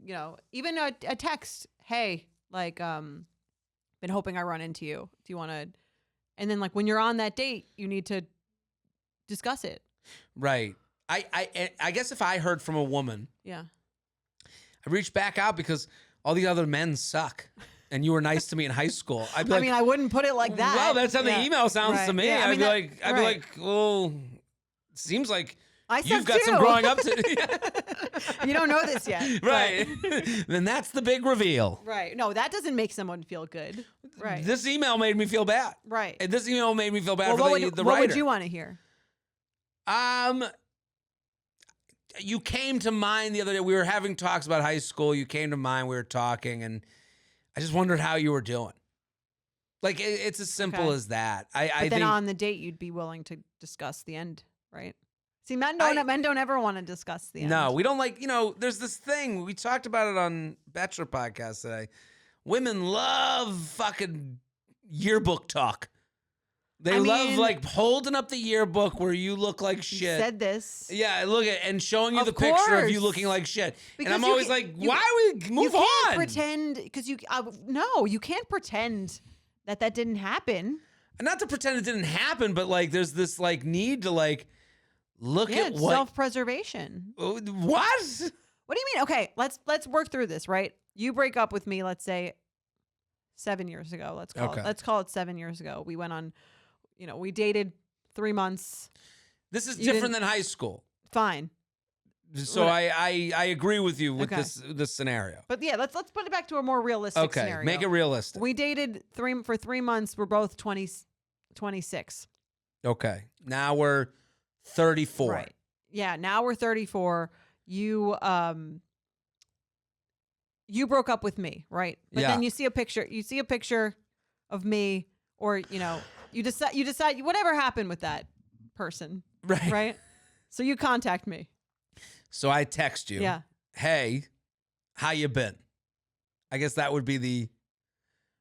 [SPEAKER 1] even a text, hey, like, been hoping I run into you. Do you want to? And then like when you're on that date, you need to discuss it.
[SPEAKER 2] Right. I guess if I heard from a woman,
[SPEAKER 1] Yeah.
[SPEAKER 2] I reached back out because all the other men suck, and you were nice to me in high school. I'd be like,
[SPEAKER 1] I mean, I wouldn't put it like that.
[SPEAKER 2] well, that's how
[SPEAKER 1] Yeah.
[SPEAKER 2] the email sounds to
[SPEAKER 1] Right.
[SPEAKER 2] me.
[SPEAKER 1] Yeah, I
[SPEAKER 2] I'd
[SPEAKER 1] mean,
[SPEAKER 2] be
[SPEAKER 1] that-
[SPEAKER 2] like,
[SPEAKER 1] right.
[SPEAKER 2] well, it seems like
[SPEAKER 1] I suck
[SPEAKER 2] You've got some
[SPEAKER 1] too.
[SPEAKER 2] growing up to.
[SPEAKER 1] You don't know this yet.
[SPEAKER 2] Right. Then that's the big reveal.
[SPEAKER 1] Right. No, that doesn't make someone feel good. Right.
[SPEAKER 2] This email made me feel bad.
[SPEAKER 1] Right.
[SPEAKER 2] And this email made me feel bad
[SPEAKER 1] Well,
[SPEAKER 2] for
[SPEAKER 1] what
[SPEAKER 2] the
[SPEAKER 1] would,
[SPEAKER 2] writer.
[SPEAKER 1] what would you want to hear?
[SPEAKER 2] You came to mind the other day. We were having talks about high school. You came to mind. We were talking, and I just wondered how you were doing. Like, it's as simple
[SPEAKER 1] Okay.
[SPEAKER 2] as that.
[SPEAKER 1] But
[SPEAKER 2] I
[SPEAKER 1] then
[SPEAKER 2] think
[SPEAKER 1] on the date, you'd be willing to discuss the end, right? See, men don't ever want to discuss the end.
[SPEAKER 2] no, we don't like. There's this thing we talked about it on Bachelor podcast today. Women love fucking yearbook talk. They love like holding up the yearbook where you look like
[SPEAKER 1] You
[SPEAKER 2] shit.
[SPEAKER 1] said this.
[SPEAKER 2] Yeah, look at and showing you
[SPEAKER 1] Of
[SPEAKER 2] the picture of you
[SPEAKER 1] course.
[SPEAKER 2] looking like shit.
[SPEAKER 1] Because
[SPEAKER 2] and I'm
[SPEAKER 1] you
[SPEAKER 2] always
[SPEAKER 1] can-
[SPEAKER 2] like,
[SPEAKER 1] you-
[SPEAKER 2] why we move
[SPEAKER 1] you can't
[SPEAKER 2] on?
[SPEAKER 1] pretend because no, you can't pretend that didn't happen.
[SPEAKER 2] And not to pretend it didn't happen, but like there's this like need to like look
[SPEAKER 1] Yeah,
[SPEAKER 2] at what
[SPEAKER 1] self-preservation.
[SPEAKER 2] what?
[SPEAKER 1] What do you mean? Okay, let's work through this, right? You break up with me, let's say 7 years ago. Let's call it 7 years ago. We went on, we dated 3 months.
[SPEAKER 2] This is
[SPEAKER 1] You
[SPEAKER 2] different than high school.
[SPEAKER 1] Fine.
[SPEAKER 2] So
[SPEAKER 1] What-
[SPEAKER 2] I agree with you with
[SPEAKER 1] Okay.
[SPEAKER 2] this scenario.
[SPEAKER 1] But yeah, let's put it back to a more realistic
[SPEAKER 2] Okay,
[SPEAKER 1] scenario.
[SPEAKER 2] make it realistic.
[SPEAKER 1] We dated for 3 months. We're both 26.
[SPEAKER 2] Okay. Now we're 34.
[SPEAKER 1] Right. Yeah, now we're 34. You broke up with me, right? But
[SPEAKER 2] Yeah.
[SPEAKER 1] then you see a picture of me, or you decide whatever happened with that person,
[SPEAKER 2] Right.
[SPEAKER 1] right? So you contact me.
[SPEAKER 2] So I text you.
[SPEAKER 1] Yeah.
[SPEAKER 2] Hey, how you been? I guess that would be the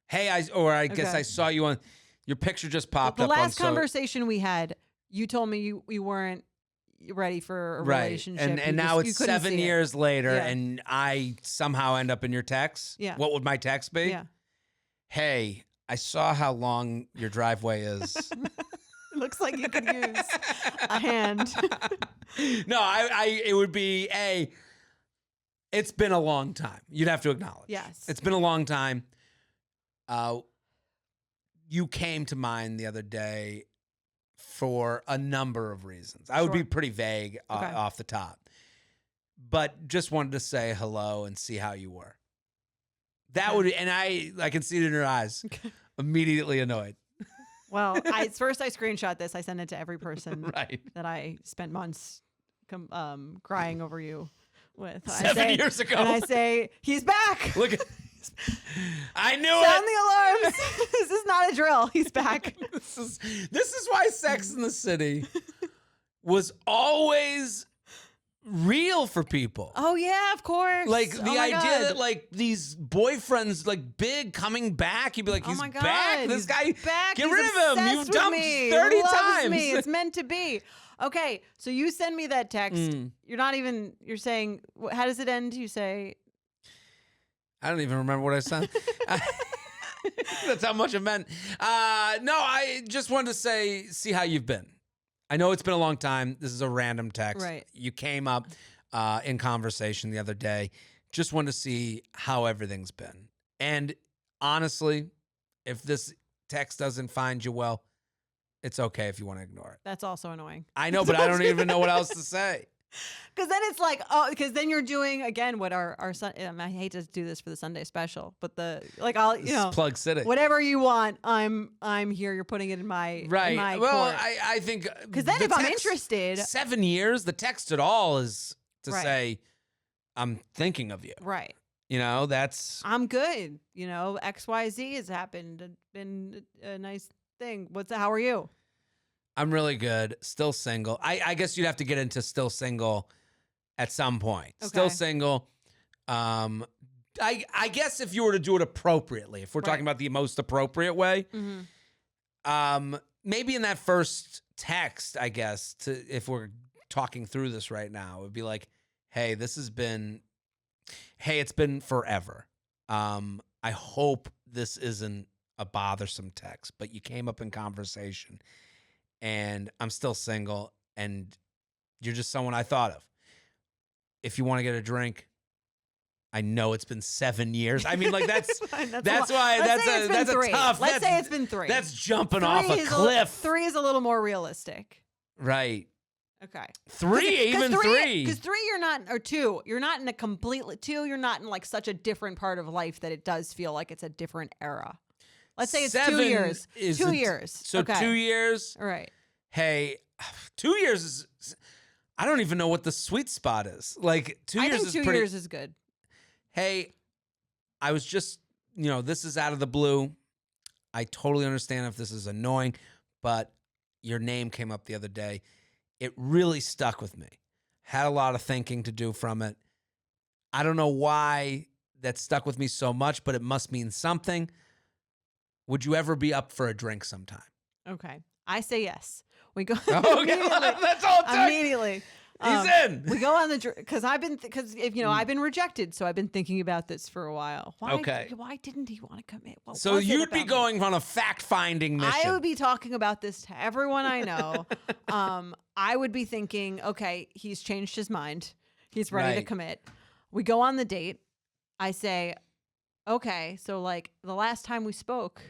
[SPEAKER 2] hey, I guess
[SPEAKER 1] Okay.
[SPEAKER 2] I saw you on your picture just popped
[SPEAKER 1] The
[SPEAKER 2] up
[SPEAKER 1] last
[SPEAKER 2] on
[SPEAKER 1] conversation we had, you told me you weren't ready for a
[SPEAKER 2] right.
[SPEAKER 1] relationship.
[SPEAKER 2] And
[SPEAKER 1] You
[SPEAKER 2] now
[SPEAKER 1] you
[SPEAKER 2] it's
[SPEAKER 1] couldn't
[SPEAKER 2] 7
[SPEAKER 1] see it.
[SPEAKER 2] years later
[SPEAKER 1] Yeah.
[SPEAKER 2] and I somehow end up in your text.
[SPEAKER 1] Yeah.
[SPEAKER 2] What would my text be?
[SPEAKER 1] Yeah.
[SPEAKER 2] Hey, I saw how long your driveway is.
[SPEAKER 1] Looks like you could use a hand.
[SPEAKER 2] No, it would be it's been a long time. You'd have to acknowledge.
[SPEAKER 1] Yes.
[SPEAKER 2] It's been a long time. You came to mind the other day for a number of reasons. I would be
[SPEAKER 1] Sure.
[SPEAKER 2] pretty vague
[SPEAKER 1] Okay.
[SPEAKER 2] off the top, but just wanted to say hello and see how you were. That
[SPEAKER 1] Okay.
[SPEAKER 2] would, and I can see it in your eyes. Immediately annoyed.
[SPEAKER 1] Well, first I screenshot this. I sent it to every person
[SPEAKER 2] Right.
[SPEAKER 1] that I spent months crying over you with.
[SPEAKER 2] 7 years ago.
[SPEAKER 1] And I say, he's back.
[SPEAKER 2] Look at. I knew
[SPEAKER 1] Sound
[SPEAKER 2] it.
[SPEAKER 1] the alarms. This is not a drill. He's back.
[SPEAKER 2] This is why Sex in the City was always real for people.
[SPEAKER 1] Oh yeah, of course.
[SPEAKER 2] Like
[SPEAKER 1] Oh
[SPEAKER 2] the
[SPEAKER 1] my
[SPEAKER 2] idea
[SPEAKER 1] God.
[SPEAKER 2] that like these boyfriends like big coming back, you'd be like,
[SPEAKER 1] Oh
[SPEAKER 2] he's
[SPEAKER 1] my God,
[SPEAKER 2] back. This
[SPEAKER 1] he's
[SPEAKER 2] guy,
[SPEAKER 1] back.
[SPEAKER 2] get
[SPEAKER 1] He's
[SPEAKER 2] rid of him.
[SPEAKER 1] obsessed
[SPEAKER 2] You've
[SPEAKER 1] with
[SPEAKER 2] dumped
[SPEAKER 1] me.
[SPEAKER 2] 30
[SPEAKER 1] Loves
[SPEAKER 2] times.
[SPEAKER 1] Me. It's meant to be. Okay, so you send me that text.
[SPEAKER 2] Mm.
[SPEAKER 1] You're saying, how does it end? You say,
[SPEAKER 2] I don't even remember what I said. That's how much it meant. No, I just wanted to see how you've been. I know it's been a long time. This is a random text.
[SPEAKER 1] Right.
[SPEAKER 2] You came up in conversation the other day. Just wanted to see how everything's been. And honestly, if this text doesn't find you well, it's okay if you want to ignore it.
[SPEAKER 1] that's also annoying.
[SPEAKER 2] I know, but I don't even know what else to say.
[SPEAKER 1] Because then it's like, because then you're doing again what our son. I hate to do this for the Sunday special, but I'll
[SPEAKER 2] This is Plug City.
[SPEAKER 1] whatever you want. I'm here. You're putting it in my
[SPEAKER 2] Right.
[SPEAKER 1] In my
[SPEAKER 2] Well,
[SPEAKER 1] court.
[SPEAKER 2] I think
[SPEAKER 1] Because then
[SPEAKER 2] the
[SPEAKER 1] if I'm
[SPEAKER 2] text-
[SPEAKER 1] interested,
[SPEAKER 2] 7 years, the text at all is to
[SPEAKER 1] Right.
[SPEAKER 2] say, I'm thinking of you.
[SPEAKER 1] right.
[SPEAKER 2] That's
[SPEAKER 1] I'm good. XYZ has happened. It's been a nice thing. How are you?
[SPEAKER 2] I'm really good. Still single. I guess you'd have to get into still single at some point. Still
[SPEAKER 1] Okay.
[SPEAKER 2] single. I guess if you were to do it appropriately, if we're talking
[SPEAKER 1] Right.
[SPEAKER 2] about the most appropriate way,
[SPEAKER 1] Mm-hmm.
[SPEAKER 2] maybe in that first text, I guess, if we're talking through this right now, it would be like, hey, it's been forever. I hope this isn't a bothersome text, but you came up in conversation and I'm still single and you're just someone I thought of. If you want to get a drink, I know it's been 7 years. I mean, like that's
[SPEAKER 1] Fine,
[SPEAKER 2] that's why
[SPEAKER 1] Let's say it's been
[SPEAKER 2] that's a
[SPEAKER 1] three.
[SPEAKER 2] tough.
[SPEAKER 1] Let's
[SPEAKER 2] that's,
[SPEAKER 1] say it's been 3.
[SPEAKER 2] That's jumping
[SPEAKER 1] Three
[SPEAKER 2] off a
[SPEAKER 1] is
[SPEAKER 2] cliff.
[SPEAKER 1] 3 is a little more realistic.
[SPEAKER 2] Right.
[SPEAKER 1] Okay.
[SPEAKER 2] 3, even 3.
[SPEAKER 1] Because 3, you're not, or 2, you're not in a completely, 2, you're not in like such a different part of life that it does feel like it's a different era. Let's say it's 2
[SPEAKER 2] 7
[SPEAKER 1] years.
[SPEAKER 2] is
[SPEAKER 1] 2 years.
[SPEAKER 2] So
[SPEAKER 1] okay.
[SPEAKER 2] 2 years.
[SPEAKER 1] All right.
[SPEAKER 2] Hey, 2 years is. I don't even know what the sweet spot is. Like 2 years
[SPEAKER 1] I think
[SPEAKER 2] is
[SPEAKER 1] 2
[SPEAKER 2] pretty.
[SPEAKER 1] years is good.
[SPEAKER 2] Hey, I was just, this is out of the blue. I totally understand if this is annoying, but your name came up the other day. It really stuck with me. Had a lot of thinking to do from it. I don't know why that stuck with me so much, but it must mean something. Would you ever be up for a drink sometime?
[SPEAKER 1] Okay. I say yes. We go
[SPEAKER 2] Okay, that's all it took.
[SPEAKER 1] immediately.
[SPEAKER 2] He's in.
[SPEAKER 1] We go on the because I've been rejected, so I've been thinking about this for a while. Why didn't he want to commit? What
[SPEAKER 2] So
[SPEAKER 1] was it
[SPEAKER 2] you'd be
[SPEAKER 1] about me?
[SPEAKER 2] going on a fact-finding mission.
[SPEAKER 1] I would be talking about this to everyone I know. I would be thinking, okay, he's changed his mind. He's ready to
[SPEAKER 2] Right.
[SPEAKER 1] commit. We go on the date. I say, okay, so like the last time we spoke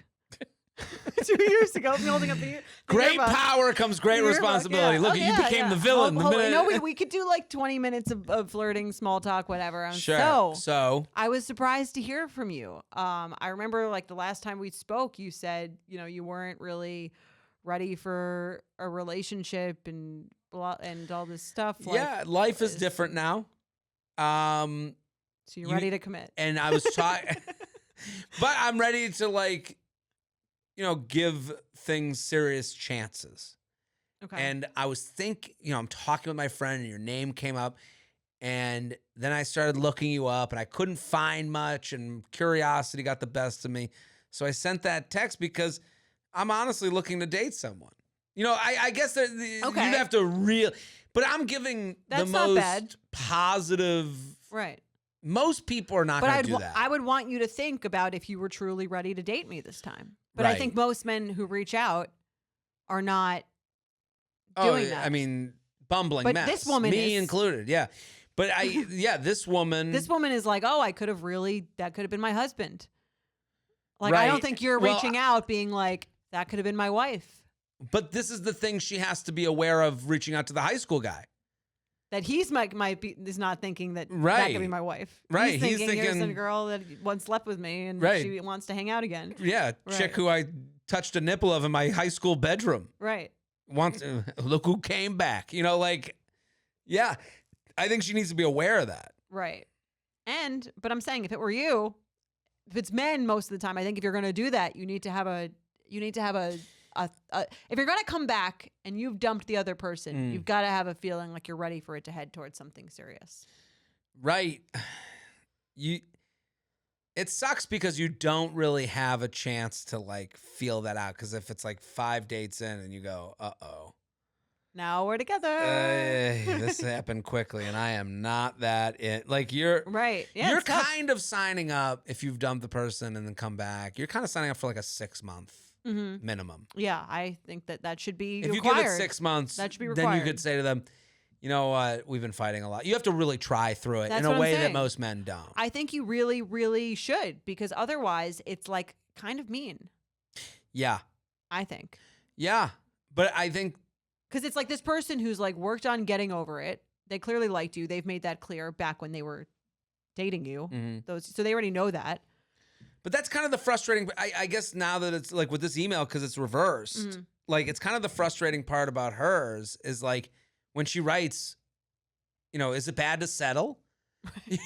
[SPEAKER 1] 2 years ago, I'm holding up the
[SPEAKER 2] Great
[SPEAKER 1] earbud.
[SPEAKER 2] power comes great
[SPEAKER 1] Yearbook,
[SPEAKER 2] responsibility.
[SPEAKER 1] yeah.
[SPEAKER 2] Look,
[SPEAKER 1] Oh,
[SPEAKER 2] you
[SPEAKER 1] yeah,
[SPEAKER 2] became
[SPEAKER 1] yeah.
[SPEAKER 2] the villain. The minute.
[SPEAKER 1] we could do like 20 minutes of flirting, small talk, whatever.
[SPEAKER 2] Sure. So
[SPEAKER 1] I was surprised to hear from you. I remember like the last time we spoke, you said, you weren't really ready for a relationship and blah, and all this stuff.
[SPEAKER 2] yeah, life is different now.
[SPEAKER 1] So you're ready to commit.
[SPEAKER 2] And I was trying, but I'm ready to give things serious chances.
[SPEAKER 1] Okay.
[SPEAKER 2] And I was I'm talking with my friend and your name came up and then I started looking you up and I couldn't find much and curiosity got the best of me. So I sent that text because I'm honestly looking to date someone. I guess that you'd have to but I'm giving
[SPEAKER 1] That's
[SPEAKER 2] the
[SPEAKER 1] not
[SPEAKER 2] most
[SPEAKER 1] bad.
[SPEAKER 2] positive.
[SPEAKER 1] Right.
[SPEAKER 2] Most people are not going to do that.
[SPEAKER 1] I would want you to think about if you were truly ready to date me this time. But I
[SPEAKER 2] Right.
[SPEAKER 1] think most men who reach out are not doing that.
[SPEAKER 2] I mean, bumbling
[SPEAKER 1] But
[SPEAKER 2] mess.
[SPEAKER 1] this woman
[SPEAKER 2] me
[SPEAKER 1] is.
[SPEAKER 2] included. Yeah. But this woman.
[SPEAKER 1] This woman is like, oh, that could have been my husband. Like, I don't
[SPEAKER 2] Right.
[SPEAKER 1] think you're
[SPEAKER 2] Well,
[SPEAKER 1] reaching out being like, that could have been my wife.
[SPEAKER 2] But this is the thing she has to be aware of reaching out to the high school guy.
[SPEAKER 1] That he's is not thinking that that
[SPEAKER 2] Right.
[SPEAKER 1] could be my wife.
[SPEAKER 2] Right.
[SPEAKER 1] He's
[SPEAKER 2] He's
[SPEAKER 1] thinking, here's
[SPEAKER 2] thinking-
[SPEAKER 1] a girl that once slept with me and
[SPEAKER 2] Right.
[SPEAKER 1] she wants to hang out again.
[SPEAKER 2] Yeah. Chick who I touched a nipple of in my high school bedroom.
[SPEAKER 1] Right.
[SPEAKER 2] Look who came back. Yeah. I think she needs to be aware of that.
[SPEAKER 1] Right. But I'm saying if it were you, if it's men most of the time, I think if you're going to do that, you need to have a if you're going to come back and you've dumped the other person, you've got to have a feeling like you're ready for it to head towards something serious.
[SPEAKER 2] Right. It sucks because you don't really have a chance to feel that out. Because if it's 5 dates in and you go, uh-oh.
[SPEAKER 1] Now we're together.
[SPEAKER 2] This happened quickly and I am not that in. You're
[SPEAKER 1] right. Yeah,
[SPEAKER 2] you're
[SPEAKER 1] it's tough.
[SPEAKER 2] kind of signing up if you've dumped the person and then come back. You're kind of signing up for a 6-month minimum.
[SPEAKER 1] Yeah, I think that should be
[SPEAKER 2] If
[SPEAKER 1] required.
[SPEAKER 2] you give it 6 months,
[SPEAKER 1] That should be
[SPEAKER 2] then you
[SPEAKER 1] required.
[SPEAKER 2] could say to them, you know what, we've been fighting a lot. You have to really try through it
[SPEAKER 1] That's
[SPEAKER 2] in a
[SPEAKER 1] what I'm
[SPEAKER 2] way that
[SPEAKER 1] saying.
[SPEAKER 2] most men don't.
[SPEAKER 1] I think you really, really should, because otherwise it's kind of mean,
[SPEAKER 2] Yeah.
[SPEAKER 1] I think.
[SPEAKER 2] Yeah. But I think
[SPEAKER 1] Because it's this person who's worked on getting over it. They clearly liked you. They've made that clear back when they were dating you. So they already know that.
[SPEAKER 2] But that's kind of the frustrating. I guess now that it's with this email, because it's reversed, it's kind of the frustrating part about hers is when she writes, is it bad to settle?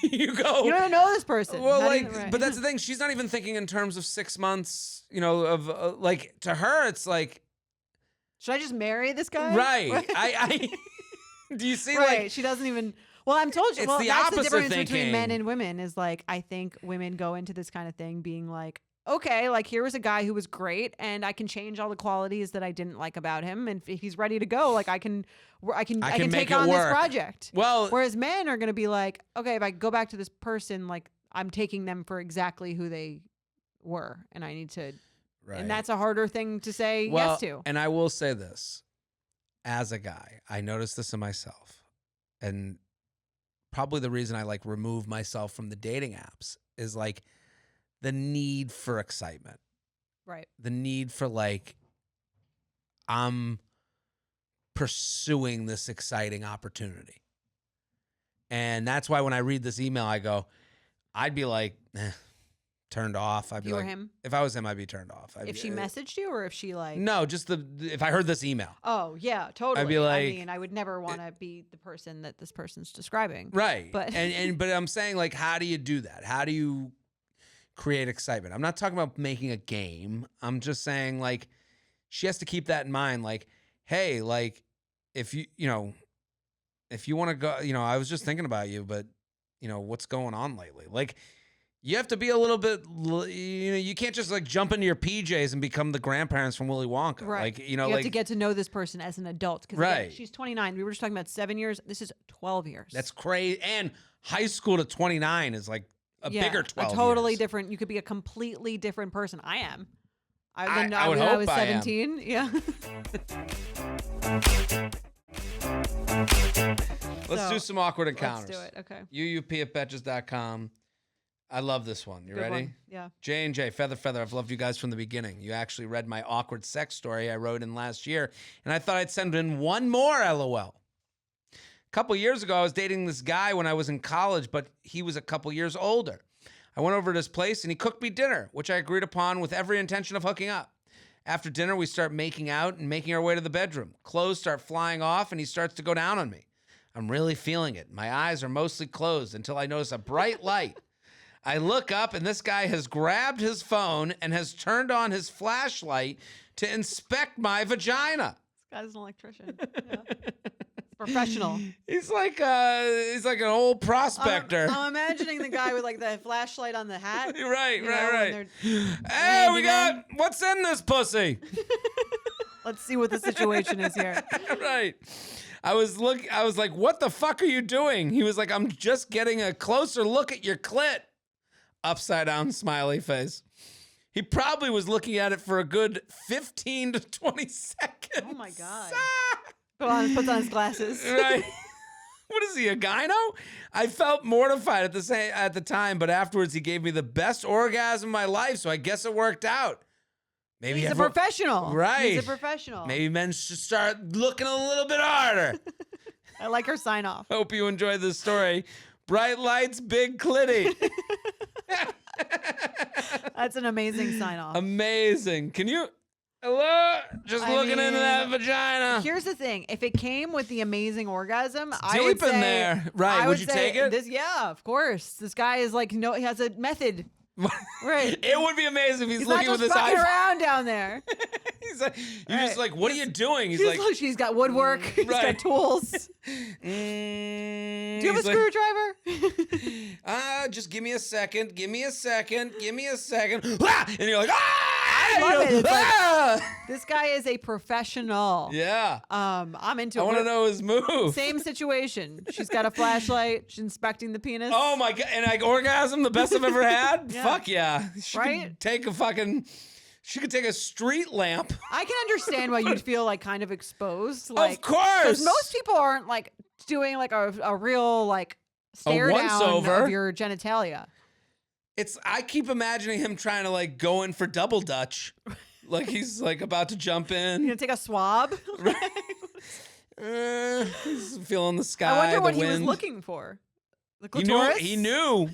[SPEAKER 2] You go.
[SPEAKER 1] You don't even know this person.
[SPEAKER 2] Well,
[SPEAKER 1] How do you- right.
[SPEAKER 2] but that's the thing. She's not even thinking in terms of 6 months. Of to her, it's
[SPEAKER 1] should I just marry this guy?
[SPEAKER 2] right. I do you see
[SPEAKER 1] right. She doesn't even. Well, I'm told you.
[SPEAKER 2] It's
[SPEAKER 1] Well,
[SPEAKER 2] the
[SPEAKER 1] that's the
[SPEAKER 2] opposite
[SPEAKER 1] difference between
[SPEAKER 2] thinking.
[SPEAKER 1] men and women. Is I think women go into this kind of thing being okay, here was a guy who was great, and I can change all the qualities that I didn't like about him, and if he's ready to go, I can
[SPEAKER 2] make
[SPEAKER 1] take
[SPEAKER 2] it
[SPEAKER 1] on this
[SPEAKER 2] work.
[SPEAKER 1] project.
[SPEAKER 2] Well,
[SPEAKER 1] Whereas men are going to be okay, if I go back to this person, I'm taking them for exactly who they were, and I need to,
[SPEAKER 2] right.
[SPEAKER 1] and that's a harder thing to say
[SPEAKER 2] well,
[SPEAKER 1] yes to.
[SPEAKER 2] And I will say this, as a guy, I noticed this in myself, and probably the reason I remove myself from the dating apps is the need for excitement,
[SPEAKER 1] Right.
[SPEAKER 2] the need for I'm pursuing this exciting opportunity. And that's why when I read this email, I go, I'd be like, turned off. I'd be
[SPEAKER 1] You or
[SPEAKER 2] like,
[SPEAKER 1] him?
[SPEAKER 2] if I was him, I'd be turned off.
[SPEAKER 1] If she messaged you or if she like...
[SPEAKER 2] No, just if I heard this email.
[SPEAKER 1] Oh, yeah, totally.
[SPEAKER 2] I'd be like...
[SPEAKER 1] I mean, I would never want to be the person that this person's describing.
[SPEAKER 2] Right.
[SPEAKER 1] But
[SPEAKER 2] but I'm saying, like, how do you do that? How do you create excitement? I'm not talking about making a game. I'm just saying, like, she has to keep that in mind. Like, hey, like, if you want to go, I was just thinking about you, but, what's going on lately? Like, you have to be a little bit, you can't just like jump into your PJs and become the grandparents from Willy Wonka.
[SPEAKER 1] right.
[SPEAKER 2] Like,
[SPEAKER 1] you have to get to know this person as an adult.
[SPEAKER 2] Right.
[SPEAKER 1] Again, she's 29. We were just talking about 7 years. This is 12 years.
[SPEAKER 2] That's crazy. And high school to 29 is like a bigger 12
[SPEAKER 1] a totally
[SPEAKER 2] years.
[SPEAKER 1] different. You could be a completely different person. I am.
[SPEAKER 2] I would
[SPEAKER 1] when I
[SPEAKER 2] hope
[SPEAKER 1] was
[SPEAKER 2] I am.
[SPEAKER 1] 17. Yeah.
[SPEAKER 2] Let's do some awkward encounters.
[SPEAKER 1] Let's do it. Okay.
[SPEAKER 2] UUP@betches.com. I love this one. You
[SPEAKER 1] Good
[SPEAKER 2] ready?
[SPEAKER 1] one. Yeah.
[SPEAKER 2] J&J, Feather. I've loved you guys from the beginning. You actually read my awkward sex story I wrote in last year, and I thought I'd send in one more LOL. A couple years ago, I was dating this guy when I was in college, but he was a couple years older. I went over to his place, and he cooked me dinner, which I agreed upon with every intention of hooking up. After dinner, we start making out and making our way to the bedroom. Clothes start flying off, and he starts to go down on me. I'm really feeling it. My eyes are mostly closed until I notice a bright light. I look up, and this guy has grabbed his phone and has turned on his flashlight to inspect my vagina.
[SPEAKER 1] This guy's an electrician. Yeah. Professional.
[SPEAKER 2] He's like an old prospector.
[SPEAKER 1] I'm imagining the guy with like the flashlight on the hat.
[SPEAKER 2] Right. Hey, we got what's in this pussy?
[SPEAKER 1] Let's see what the situation is here.
[SPEAKER 2] Right. I was like, what the fuck are you doing? He was like, I'm just getting a closer look at your clit. Upside down smiley face. He probably was looking at it for a good 15 to 20 seconds.
[SPEAKER 1] Oh my God. Puts on his glasses.
[SPEAKER 2] Right. What is he, a gyno? I felt mortified at the time, but afterwards he gave me the best orgasm of my life, so I guess it worked out. Maybe
[SPEAKER 1] He's a professional.
[SPEAKER 2] Right.
[SPEAKER 1] He's a professional.
[SPEAKER 2] Maybe men should start looking a little bit harder.
[SPEAKER 1] I like her sign off.
[SPEAKER 2] Hope you enjoyed this story. Bright lights, big clitty.
[SPEAKER 1] That's an amazing sign off.
[SPEAKER 2] Amazing. Can you... Hello? Just looking into that vagina.
[SPEAKER 1] Here's the thing. If it came with the amazing orgasm,
[SPEAKER 2] It's
[SPEAKER 1] I would
[SPEAKER 2] deep in
[SPEAKER 1] say...
[SPEAKER 2] there. Right. Would you take it?
[SPEAKER 1] Yeah, of course. This guy is like, he has a method. Right.
[SPEAKER 2] It would be amazing if he's looking
[SPEAKER 1] not
[SPEAKER 2] with
[SPEAKER 1] just
[SPEAKER 2] his
[SPEAKER 1] fucking
[SPEAKER 2] eyes.
[SPEAKER 1] around down there.
[SPEAKER 2] He's like, you're just like, what are you doing? He's like,
[SPEAKER 1] she's got woodwork. He's got tools. Do you have a screwdriver?
[SPEAKER 2] Just give me a second. Give me a second. Ah! And you're like, ah!
[SPEAKER 1] I love it. It's
[SPEAKER 2] ah!
[SPEAKER 1] This guy is a professional.
[SPEAKER 2] Yeah.
[SPEAKER 1] I'm into it.
[SPEAKER 2] I want to know his move.
[SPEAKER 1] Same situation. She's got a flashlight. She's inspecting the penis.
[SPEAKER 2] Oh my God. And orgasm, the best I've ever had?
[SPEAKER 1] Yeah.
[SPEAKER 2] Fuck yeah. She
[SPEAKER 1] Right?
[SPEAKER 2] could take a fucking... She could take a street lamp.
[SPEAKER 1] I can understand why you'd feel like kind of exposed. Like,
[SPEAKER 2] of course.
[SPEAKER 1] Because most people aren't like doing like a real like stare down
[SPEAKER 2] once-over.
[SPEAKER 1] of your genitalia.
[SPEAKER 2] I keep imagining him trying to like go in for double dutch. Like he's like about to jump
[SPEAKER 1] You
[SPEAKER 2] in.
[SPEAKER 1] gonna take a swab?
[SPEAKER 2] He's feeling the sky.
[SPEAKER 1] I wonder what
[SPEAKER 2] the
[SPEAKER 1] he was
[SPEAKER 2] wind.
[SPEAKER 1] looking for. The
[SPEAKER 2] He knew.
[SPEAKER 1] clitoris?
[SPEAKER 2] He knew.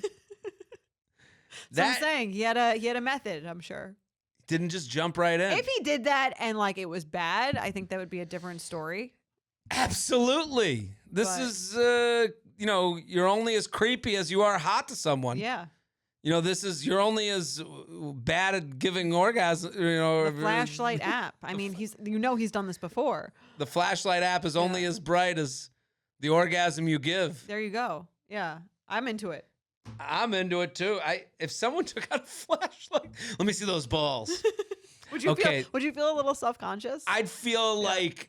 [SPEAKER 1] So I'm saying he had a method. I'm sure.
[SPEAKER 2] Didn't just jump right in.
[SPEAKER 1] If he did that and like it was bad, I think that would be a different story.
[SPEAKER 2] Absolutely. This
[SPEAKER 1] But-
[SPEAKER 2] is you're only as creepy as you are hot to someone.
[SPEAKER 1] Yeah.
[SPEAKER 2] You're only as bad at giving orgasm.
[SPEAKER 1] The flashlight app. I mean, he's done this before.
[SPEAKER 2] The flashlight app is only as bright as the orgasm you give.
[SPEAKER 1] There you go. Yeah, I'm into it.
[SPEAKER 2] I'm into it too. If someone took out a flashlight, let me see those balls.
[SPEAKER 1] Would you
[SPEAKER 2] Okay.
[SPEAKER 1] feel a little self-conscious?
[SPEAKER 2] I'd feel like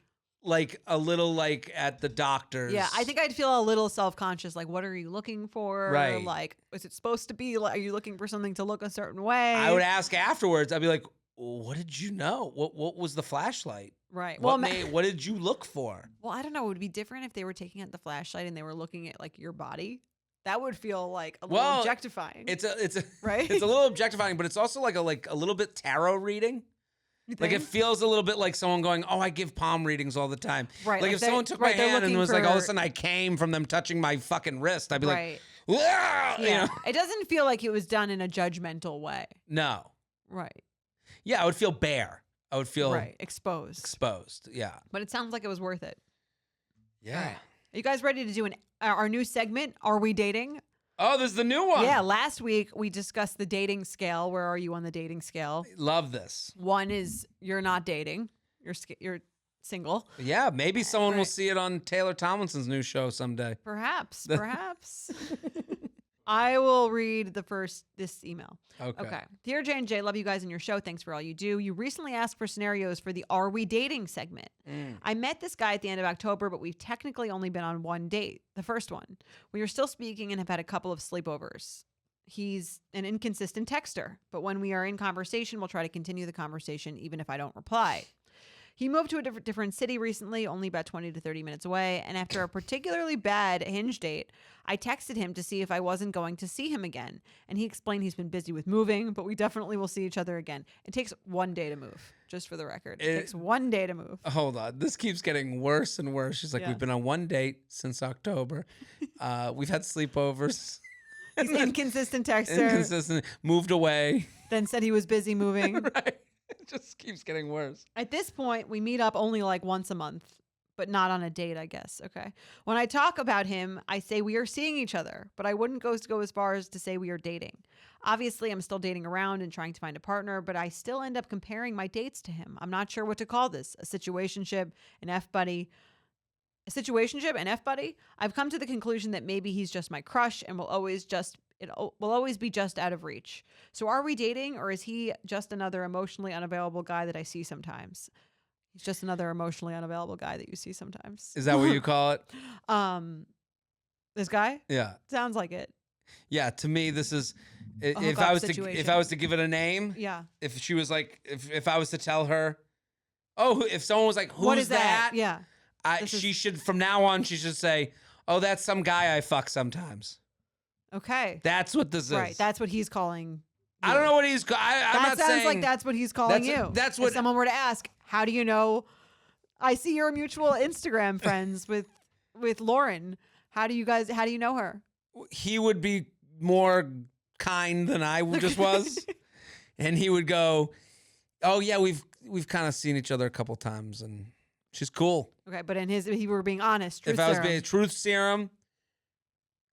[SPEAKER 2] a little like at the doctor's.
[SPEAKER 1] Yeah, I think I'd feel a little self-conscious. Like, what are you looking for?
[SPEAKER 2] Right.
[SPEAKER 1] Like, is it supposed to be? Like, are you looking for something to look a certain way?
[SPEAKER 2] I would ask afterwards. I'd be like, "What did you know? What was the flashlight?
[SPEAKER 1] Right.
[SPEAKER 2] What did you look for?"
[SPEAKER 1] Well, I don't know. It would be different if they were taking out the flashlight and they were looking at like your body. That would feel like a little objectifying.
[SPEAKER 2] It's a
[SPEAKER 1] right.
[SPEAKER 2] It's a little objectifying, but it's also like a little bit tarot reading. Like it
[SPEAKER 1] think?
[SPEAKER 2] feels a little bit like someone going, "Oh, I give palm readings all the time."
[SPEAKER 1] Right,
[SPEAKER 2] Like
[SPEAKER 1] like
[SPEAKER 2] if
[SPEAKER 1] they-
[SPEAKER 2] someone took
[SPEAKER 1] right,
[SPEAKER 2] my
[SPEAKER 1] they're
[SPEAKER 2] hand and
[SPEAKER 1] looking
[SPEAKER 2] was like, all of a
[SPEAKER 1] for-
[SPEAKER 2] sudden I came from them touching my fucking wrist, I'd be
[SPEAKER 1] Right.
[SPEAKER 2] like, "Ah," you
[SPEAKER 1] Yeah.
[SPEAKER 2] know?
[SPEAKER 1] It doesn't feel like it was done in a judgmental way.
[SPEAKER 2] No.
[SPEAKER 1] Right.
[SPEAKER 2] Yeah, I would feel bare. I would feel
[SPEAKER 1] Right. Exposed.
[SPEAKER 2] exposed. Yeah.
[SPEAKER 1] But it sounds like it was worth it.
[SPEAKER 2] Yeah.
[SPEAKER 1] right. Are you guys ready to do our new segment? Are we dating?
[SPEAKER 2] Oh, there's the new one.
[SPEAKER 1] Yeah. Last week we discussed the dating scale. Where are you on the dating scale?
[SPEAKER 2] Love this.
[SPEAKER 1] 1 is you're not dating. You're single.
[SPEAKER 2] Yeah, maybe someone will
[SPEAKER 1] Right.
[SPEAKER 2] see it on Taylor Tomlinson's new show someday.
[SPEAKER 1] Perhaps. I will read this email.
[SPEAKER 2] Okay.
[SPEAKER 1] Dear J&J, love you guys and your show. Thanks for all you do. You recently asked for scenarios for the Are We Dating segment. I met this guy at the end of October, but we've technically only been on one date, the first one. We are still speaking and have had a couple of sleepovers. He's an inconsistent texter, but when we are in conversation, we'll try to continue the conversation even if I don't reply. He moved to a different city recently, only about 20 to 30 minutes away, and after a particularly bad Hinge date, I texted him to see if I wasn't going to see him again, and he explained he's been busy with moving, but we definitely will see each other again. It takes 1 day to move, just for the record. It takes 1 day to move.
[SPEAKER 2] Hold on. This keeps getting worse and worse. She's like,
[SPEAKER 1] Yeah.
[SPEAKER 2] we've been on one date since October. We've had sleepovers.
[SPEAKER 1] He's an inconsistent texter,
[SPEAKER 2] Inconsistent. Moved away.
[SPEAKER 1] then said he was busy moving.
[SPEAKER 2] Right. It just keeps getting worse.
[SPEAKER 1] At this point, we meet up only like once a month, but not on a date, I guess. Okay. When I talk about him, I say we are seeing each other, but I wouldn't go as far as to say we are dating. Obviously, I'm still dating around and trying to find a partner, but I still end up comparing my dates to him. I'm not sure what to call this. A situationship, an F-buddy. A situationship, an F-buddy? I've come to the conclusion that maybe he's just my crush and will always be just out of reach. So are we dating, or is he just another emotionally unavailable guy that I see sometimes? He's just another emotionally unavailable guy that you see sometimes.
[SPEAKER 2] Is that what you call it?
[SPEAKER 1] This guy?
[SPEAKER 2] Yeah.
[SPEAKER 1] Sounds like it.
[SPEAKER 2] Yeah. To me, this is if
[SPEAKER 1] hookup
[SPEAKER 2] I was
[SPEAKER 1] situation.
[SPEAKER 2] if I was to give it a name,
[SPEAKER 1] Yeah.
[SPEAKER 2] if she was like, if I was to tell her, oh, if someone was like, who's
[SPEAKER 1] What is that? Yeah.
[SPEAKER 2] She should, from now on, she should say, oh, that's some guy I fuck sometimes.
[SPEAKER 1] Okay.
[SPEAKER 2] That's what this is.
[SPEAKER 1] Right. That's what he's calling.
[SPEAKER 2] I don't know what he's. I'm
[SPEAKER 1] That
[SPEAKER 2] not
[SPEAKER 1] sounds
[SPEAKER 2] saying
[SPEAKER 1] like that's what he's calling
[SPEAKER 2] that's-
[SPEAKER 1] you.
[SPEAKER 2] that's
[SPEAKER 1] If
[SPEAKER 2] what-
[SPEAKER 1] someone were to ask, how do you know? I see you're mutual Instagram friends with Lauren. How do you know her?
[SPEAKER 2] he would be more kind than I just was, and he would go, "Oh yeah, we've kind of seen each other a couple times, and she's cool."
[SPEAKER 1] Okay, but if he were being honest, truth
[SPEAKER 2] If I was
[SPEAKER 1] serum.
[SPEAKER 2] being truth serum,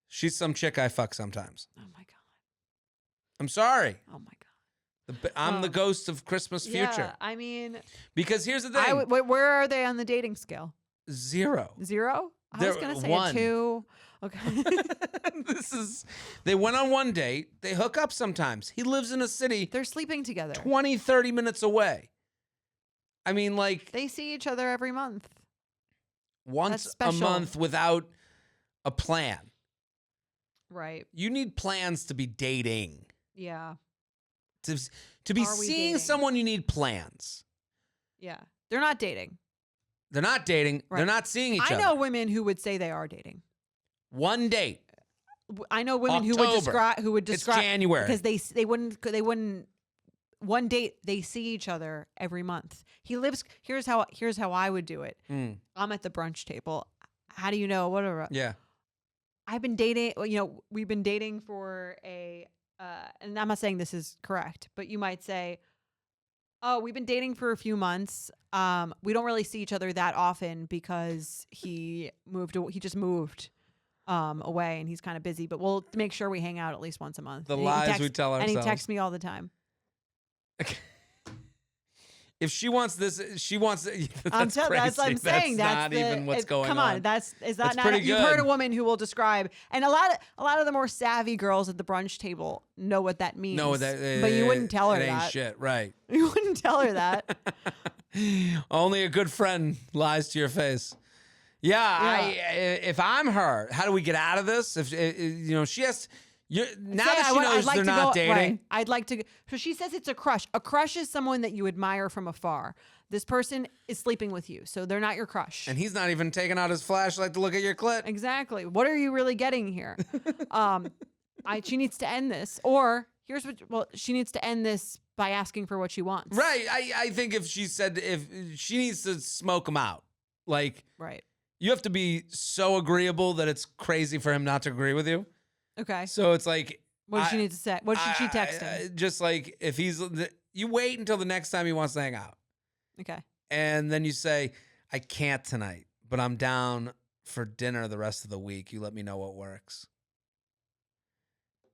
[SPEAKER 2] she's some chick I fuck sometimes.
[SPEAKER 1] Oh my god.
[SPEAKER 2] I'm sorry.
[SPEAKER 1] Oh my god.
[SPEAKER 2] I'm the
[SPEAKER 1] Well,
[SPEAKER 2] ghost of Christmas future.
[SPEAKER 1] Yeah, I mean,
[SPEAKER 2] Because here's the thing:
[SPEAKER 1] where are they on the dating scale?
[SPEAKER 2] 0.
[SPEAKER 1] 0? I was
[SPEAKER 2] They're
[SPEAKER 1] gonna say
[SPEAKER 2] 1.
[SPEAKER 1] a 2. Okay.
[SPEAKER 2] They went on one date. They hook up sometimes. He lives in a city
[SPEAKER 1] They're sleeping together.
[SPEAKER 2] 20, 30 minutes away. I mean, like
[SPEAKER 1] They see each other every month.
[SPEAKER 2] once
[SPEAKER 1] That's
[SPEAKER 2] a
[SPEAKER 1] special.
[SPEAKER 2] month without a plan.
[SPEAKER 1] Right.
[SPEAKER 2] You need plans to be dating.
[SPEAKER 1] Yeah.
[SPEAKER 2] To be
[SPEAKER 1] Are we
[SPEAKER 2] seeing
[SPEAKER 1] dating?
[SPEAKER 2] someone, you need plans.
[SPEAKER 1] Yeah. They're not dating.
[SPEAKER 2] They're not dating.
[SPEAKER 1] Right.
[SPEAKER 2] They're not seeing each
[SPEAKER 1] I
[SPEAKER 2] other.
[SPEAKER 1] know women who would say they are dating.
[SPEAKER 2] One date.
[SPEAKER 1] I know women
[SPEAKER 2] October.
[SPEAKER 1] who would
[SPEAKER 2] It's
[SPEAKER 1] describe
[SPEAKER 2] January.
[SPEAKER 1] because they wouldn't one date they see each other every month. Here's how I would do it.
[SPEAKER 2] Mm,
[SPEAKER 1] I'm at the brunch table. How do you know? Whatever.
[SPEAKER 2] yeah.
[SPEAKER 1] I've been dating. We've been dating for and I'm not saying this is correct, but you might say, "Oh, we've been dating for a few months. We don't really see each other that often because he just moved away and he's kind of busy. But we'll make sure we hang out at least once a month."
[SPEAKER 2] The
[SPEAKER 1] And he
[SPEAKER 2] lies we tell
[SPEAKER 1] and
[SPEAKER 2] ourselves.
[SPEAKER 1] he texts me all the time.
[SPEAKER 2] If she wants this, she wants. That's
[SPEAKER 1] That's
[SPEAKER 2] crazy.
[SPEAKER 1] what I'm saying. That's
[SPEAKER 2] not even what's going
[SPEAKER 1] come on. Is that
[SPEAKER 2] That's
[SPEAKER 1] not?
[SPEAKER 2] pretty
[SPEAKER 1] You've heard
[SPEAKER 2] good.
[SPEAKER 1] a woman who will describe, and a lot of the more savvy girls at the brunch table know what that means.
[SPEAKER 2] No, that.
[SPEAKER 1] but you wouldn't tell her
[SPEAKER 2] it ain't
[SPEAKER 1] that.
[SPEAKER 2] shit, right?
[SPEAKER 1] You wouldn't tell her that.
[SPEAKER 2] Only a good friend lies to your face. Yeah, if I'm her, how do we get out of this? If she has. Now
[SPEAKER 1] Say,
[SPEAKER 2] that she
[SPEAKER 1] I'd
[SPEAKER 2] knows
[SPEAKER 1] like
[SPEAKER 2] they're
[SPEAKER 1] to
[SPEAKER 2] not
[SPEAKER 1] go-
[SPEAKER 2] dating.
[SPEAKER 1] right. I'd like to. So she says it's a crush. A crush is someone that you admire from afar. This person is sleeping with you, so they're not your crush.
[SPEAKER 2] And he's not even taking out his flashlight to look at your clit.
[SPEAKER 1] Exactly. What are you really getting here? She needs to end this, or here's what. Well, she needs to end this by asking for what she wants.
[SPEAKER 2] Right. I think if she needs to smoke him out, like
[SPEAKER 1] Right.
[SPEAKER 2] you have to be so agreeable that it's crazy for him not to agree with you.
[SPEAKER 1] Okay.
[SPEAKER 2] So it's like,
[SPEAKER 1] What does she need to say? What should she text him?
[SPEAKER 2] Just like if you wait until the next time he wants to hang out.
[SPEAKER 1] Okay.
[SPEAKER 2] And then you say, I can't tonight, but I'm down for dinner the rest of the week. You let me know what works.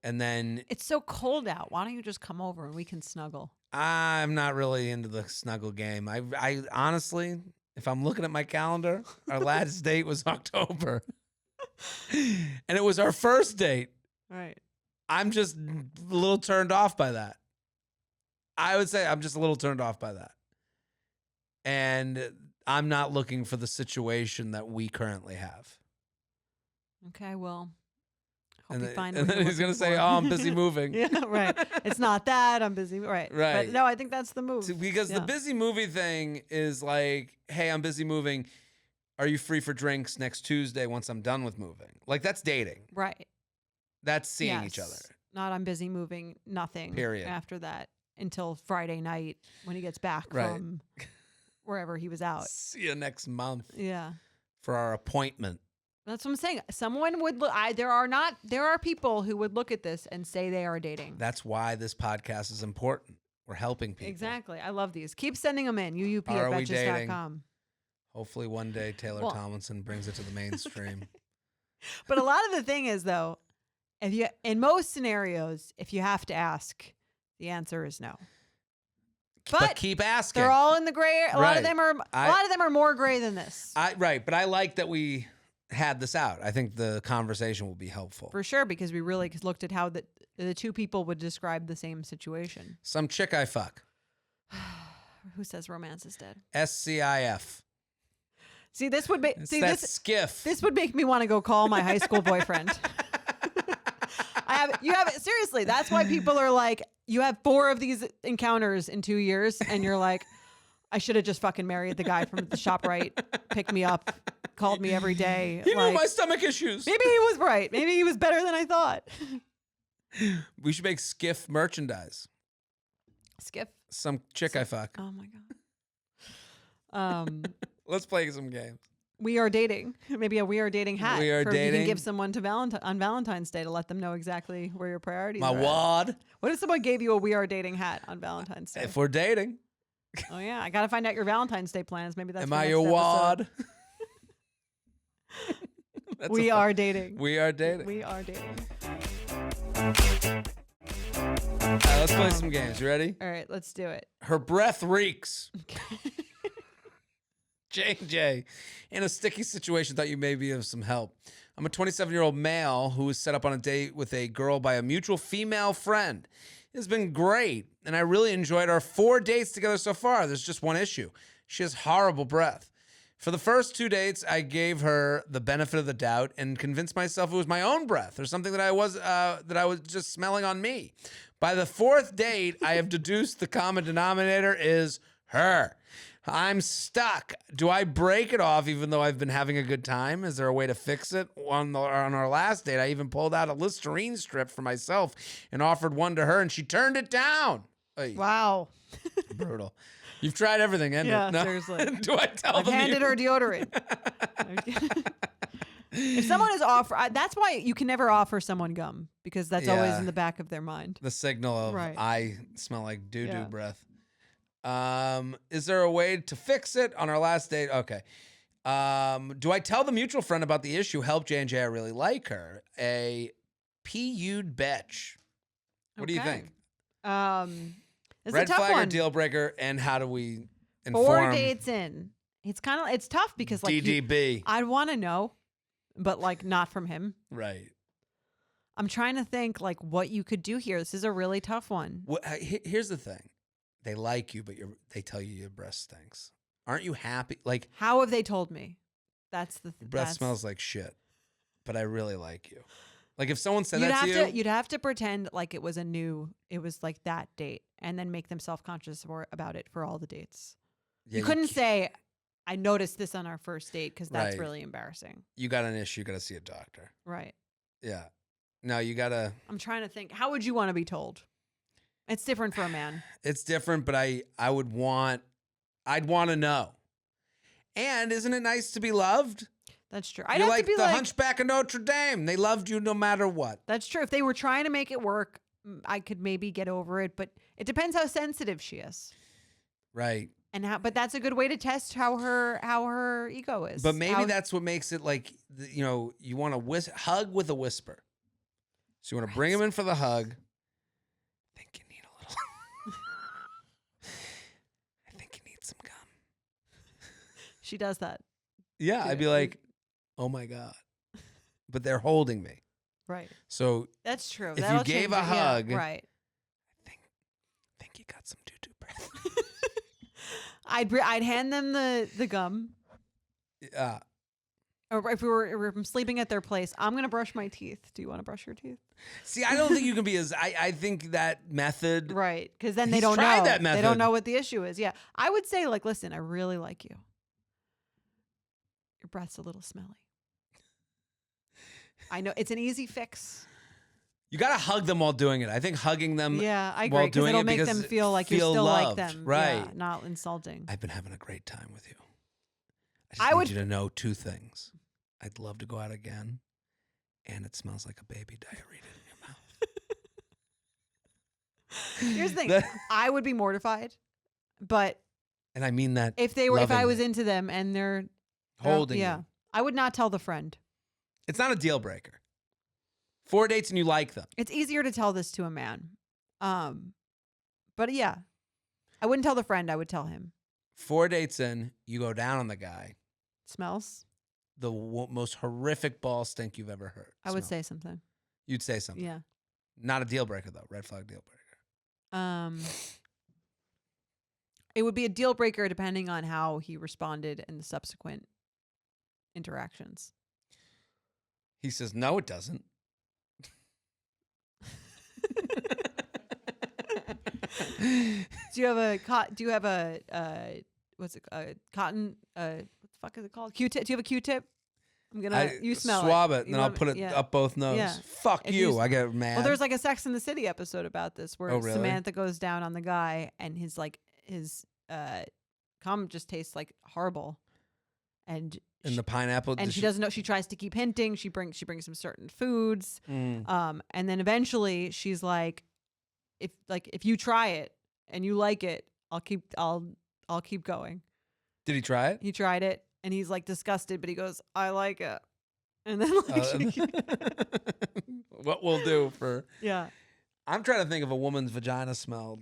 [SPEAKER 2] And then
[SPEAKER 1] It's so cold out. Why don't you just come over and we can snuggle?
[SPEAKER 2] I'm not really into the snuggle game. I honestly, if I'm looking at my calendar, our last date was October. And it was our first date.
[SPEAKER 1] Right.
[SPEAKER 2] I'm just a little turned off by that. I would say I'm just a little turned off by that. And I'm not looking for the situation that we currently have.
[SPEAKER 1] Okay, well, hope
[SPEAKER 2] And
[SPEAKER 1] you
[SPEAKER 2] then,
[SPEAKER 1] find
[SPEAKER 2] and
[SPEAKER 1] what
[SPEAKER 2] then
[SPEAKER 1] you're
[SPEAKER 2] he's going to
[SPEAKER 1] looking
[SPEAKER 2] say,
[SPEAKER 1] for.
[SPEAKER 2] oh, I'm busy moving.
[SPEAKER 1] Yeah, right. It's not that. I'm busy. Right.
[SPEAKER 2] Right.
[SPEAKER 1] But no, I think that's the move.
[SPEAKER 2] Because the
[SPEAKER 1] Yeah.
[SPEAKER 2] busy movie thing is like, hey, I'm busy moving. Are you free for drinks next Tuesday once I'm done with moving? Like, that's dating.
[SPEAKER 1] Right.
[SPEAKER 2] That's seeing each other.
[SPEAKER 1] Yes. Not I'm busy moving, nothing.
[SPEAKER 2] Period.
[SPEAKER 1] After that until Friday night when he gets back
[SPEAKER 2] Right.
[SPEAKER 1] from wherever he was out.
[SPEAKER 2] See you next month
[SPEAKER 1] Yeah.
[SPEAKER 2] for our appointment.
[SPEAKER 1] That's what I'm saying. Someone would look. There are people who would look at this and say they are dating.
[SPEAKER 2] That's why this podcast is important. We're helping people.
[SPEAKER 1] Exactly. I love these. Keep sending them in. UUP
[SPEAKER 2] Are
[SPEAKER 1] at
[SPEAKER 2] we dating?
[SPEAKER 1] betches.com.
[SPEAKER 2] Hopefully one day Taylor
[SPEAKER 1] Well-
[SPEAKER 2] Tomlinson brings it to the mainstream.
[SPEAKER 1] But a lot of the thing is though, in most scenarios, if you have to ask, the answer is no.
[SPEAKER 2] But keep asking.
[SPEAKER 1] They're all in the gray. A lot
[SPEAKER 2] Right.
[SPEAKER 1] of them are more gray than this.
[SPEAKER 2] Right, but I like that we had this out. I think the conversation will be helpful.
[SPEAKER 1] For sure, because we really looked at how the two people would describe the same situation.
[SPEAKER 2] Some chick I fuck.
[SPEAKER 1] Who says romance is dead?
[SPEAKER 2] SCIF.
[SPEAKER 1] See, this would make
[SPEAKER 2] It's that skiff.
[SPEAKER 1] this would make me want to go call my high school boyfriend. Seriously, that's why people are like, you have 4 of these encounters in 2 years, and you're like, I should have just fucking married the guy from the ShopRite, picked me up, called me every day.
[SPEAKER 2] He knew
[SPEAKER 1] like,
[SPEAKER 2] my stomach issues.
[SPEAKER 1] maybe he was right. Maybe he was better than I thought.
[SPEAKER 2] We should make skiff merchandise.
[SPEAKER 1] Skiff.
[SPEAKER 2] Some chick I fuck.
[SPEAKER 1] Oh my god.
[SPEAKER 2] Let's play some games.
[SPEAKER 1] We are dating. Maybe a we are dating hat.
[SPEAKER 2] We are
[SPEAKER 1] You
[SPEAKER 2] dating.
[SPEAKER 1] can give someone to on Valentine's Day to let them know exactly where your priorities
[SPEAKER 2] My
[SPEAKER 1] are. at.
[SPEAKER 2] wad.
[SPEAKER 1] What if someone gave you a we are dating hat on Valentine's Day?
[SPEAKER 2] If we're dating,
[SPEAKER 1] Oh yeah, I gotta find out your Valentine's Day plans. Maybe that's
[SPEAKER 2] am
[SPEAKER 1] for
[SPEAKER 2] I
[SPEAKER 1] next
[SPEAKER 2] your
[SPEAKER 1] episode.
[SPEAKER 2] wad? That's
[SPEAKER 1] We
[SPEAKER 2] a fun-
[SPEAKER 1] are dating.
[SPEAKER 2] We are dating.
[SPEAKER 1] We are dating.
[SPEAKER 2] All right, let's play some games. You ready?
[SPEAKER 1] All right, let's do it.
[SPEAKER 2] Her breath reeks. J&J, in a sticky situation, thought you may be of some help. I'm a 27-year-old male who was set up on a date with a girl by a mutual female friend. It's been great, and I really enjoyed our 4 dates together so far. There's just one issue. She has horrible breath. For the first 2 dates, I gave her the benefit of the doubt and convinced myself it was my own breath or something that I was just smelling on me. By the 4th date, I have deduced the common denominator is her. I'm stuck. Do I break it off even though I've been having a good time? Is there a way to fix it? On our last date, I even pulled out a Listerine strip for myself and offered one to her, and she turned it down. Ay,
[SPEAKER 1] Wow.
[SPEAKER 2] brutal. You've tried everything, Ender.
[SPEAKER 1] Yeah,
[SPEAKER 2] No?
[SPEAKER 1] seriously.
[SPEAKER 2] Do I tell
[SPEAKER 1] I've
[SPEAKER 2] them?
[SPEAKER 1] handed
[SPEAKER 2] you-
[SPEAKER 1] her deodorant. If someone is that's why you can never offer someone gum, because that's always
[SPEAKER 2] Yeah.
[SPEAKER 1] in the back of their mind.
[SPEAKER 2] The signal of
[SPEAKER 1] Right.
[SPEAKER 2] I smell like doo-doo
[SPEAKER 1] Yeah.
[SPEAKER 2] breath. Is there a way to fix it on our last date? Okay. Do I tell the mutual friend about the issue? Help J&J, I really like her. A PU'd bitch. What do you
[SPEAKER 1] Okay.
[SPEAKER 2] think?
[SPEAKER 1] It's
[SPEAKER 2] Red
[SPEAKER 1] a tough
[SPEAKER 2] flag or
[SPEAKER 1] one.
[SPEAKER 2] deal breaker, and how do we
[SPEAKER 1] 4
[SPEAKER 2] inform
[SPEAKER 1] dates in. It's tough because like
[SPEAKER 2] DDB?
[SPEAKER 1] I'd want to know, but like not from him.
[SPEAKER 2] Right.
[SPEAKER 1] I'm trying to think like what you could do here. This is a really tough one.
[SPEAKER 2] Here's the thing. They like you, but they tell you your breath stinks. Aren't you happy? Like,
[SPEAKER 1] How have they told me? That's the
[SPEAKER 2] your breath smells like shit, but I really like you. Like if someone said that to you,
[SPEAKER 1] You'd have to pretend like it was like that date, and then make them self-conscious about it for all the dates.
[SPEAKER 2] yeah,
[SPEAKER 1] You couldn't say, "I noticed this on our first date," because that's
[SPEAKER 2] Right.
[SPEAKER 1] really embarrassing.
[SPEAKER 2] you got an issue, you got to see a doctor.
[SPEAKER 1] Right.
[SPEAKER 2] Yeah. No, you got to.
[SPEAKER 1] I'm trying to think. How would you want to be told? It's different for a man.
[SPEAKER 2] It's different, but I'd want to know. And isn't it nice to be loved?
[SPEAKER 1] That's true. I'd
[SPEAKER 2] You're
[SPEAKER 1] have
[SPEAKER 2] like
[SPEAKER 1] to be
[SPEAKER 2] the
[SPEAKER 1] like,
[SPEAKER 2] Hunchback of Notre Dame. They loved you no matter what.
[SPEAKER 1] that's true. If they were trying to make it work, I could maybe get over it, but it depends how sensitive she is.
[SPEAKER 2] Right.
[SPEAKER 1] And but that's a good way to test how her ego is.
[SPEAKER 2] But maybe that's what makes it like, you want to hug with a whisper. So you want to bring him in for the hug. I think you need a little. I think you need some gum.
[SPEAKER 1] She does that.
[SPEAKER 2] Yeah, I'd be like, oh my God. But they're holding me.
[SPEAKER 1] Right.
[SPEAKER 2] So
[SPEAKER 1] That's true.
[SPEAKER 2] if
[SPEAKER 1] That'll
[SPEAKER 2] you gave
[SPEAKER 1] change
[SPEAKER 2] a
[SPEAKER 1] it. Yeah,
[SPEAKER 2] hug,
[SPEAKER 1] right.
[SPEAKER 2] I think you got some doo-doo breath.
[SPEAKER 1] I'd hand them the gum.
[SPEAKER 2] Yeah.
[SPEAKER 1] Or if I'm sleeping at their place, I'm gonna brush my teeth. Do you want to brush your teeth?
[SPEAKER 2] See, I don't think you can be as. I think that method.
[SPEAKER 1] Right, because then they
[SPEAKER 2] He's
[SPEAKER 1] don't
[SPEAKER 2] tried
[SPEAKER 1] know.
[SPEAKER 2] that
[SPEAKER 1] They
[SPEAKER 2] method.
[SPEAKER 1] don't know what the issue is. Yeah, I would say like, listen, I really like you. Your breath's a little smelly. I know it's an easy fix.
[SPEAKER 2] You gotta hug them while doing it. I think hugging them.
[SPEAKER 1] Yeah, I
[SPEAKER 2] while
[SPEAKER 1] agree because
[SPEAKER 2] doing
[SPEAKER 1] it'll
[SPEAKER 2] it
[SPEAKER 1] make them
[SPEAKER 2] because
[SPEAKER 1] feel like you
[SPEAKER 2] feel
[SPEAKER 1] still like
[SPEAKER 2] loved,
[SPEAKER 1] them.
[SPEAKER 2] right?
[SPEAKER 1] Yeah, not insulting.
[SPEAKER 2] I've been having a great time with you.
[SPEAKER 1] I
[SPEAKER 2] I just
[SPEAKER 1] would-
[SPEAKER 2] need you to know two things. I'd love to go out again, and it smells like a baby diarrhea in your mouth.
[SPEAKER 1] Here's the thing: I would be mortified, but
[SPEAKER 2] And I mean that.
[SPEAKER 1] if I was
[SPEAKER 2] lovingly.
[SPEAKER 1] into them and they're
[SPEAKER 2] Holding
[SPEAKER 1] yeah,
[SPEAKER 2] you.
[SPEAKER 1] I would not tell the friend.
[SPEAKER 2] It's not a deal breaker. 4 dates and you like them.
[SPEAKER 1] It's easier to tell this to a man. But yeah, I wouldn't tell the friend. I would tell him.
[SPEAKER 2] 4 dates in, you go down on the guy.
[SPEAKER 1] Smells.
[SPEAKER 2] The most horrific ball stink you've ever heard.
[SPEAKER 1] I would
[SPEAKER 2] Smell.
[SPEAKER 1] say something.
[SPEAKER 2] You'd say something.
[SPEAKER 1] Yeah.
[SPEAKER 2] Not a deal breaker though. Red flag deal breaker.
[SPEAKER 1] It would be a deal breaker depending on how he responded in the subsequent interactions.
[SPEAKER 2] He says, no, it doesn't.
[SPEAKER 1] Do you have a what's it cotton what the fuck is it called? Q-tip? Do you have a Q-tip? You smell
[SPEAKER 2] swab
[SPEAKER 1] it.
[SPEAKER 2] it, and then I'll put it up both noses.
[SPEAKER 1] Yeah.
[SPEAKER 2] Fuck
[SPEAKER 1] If
[SPEAKER 2] you.
[SPEAKER 1] you-
[SPEAKER 2] I get mad.
[SPEAKER 1] Well, there's like a Sex in the City episode about this where
[SPEAKER 2] Oh, really?
[SPEAKER 1] Samantha goes down on the guy and his cum just tastes like horrible. And
[SPEAKER 2] in the pineapple.
[SPEAKER 1] she doesn't know. She tries to keep hinting. She brings him certain foods.
[SPEAKER 2] Mm.
[SPEAKER 1] And then eventually she's like, if you try it and you like it, I'll keep going.
[SPEAKER 2] Did he try it?
[SPEAKER 1] He tried it and he's like disgusted, but he goes, I like it. And then
[SPEAKER 2] What we'll do for.
[SPEAKER 1] yeah.
[SPEAKER 2] I'm trying to think if a woman's vagina smelled.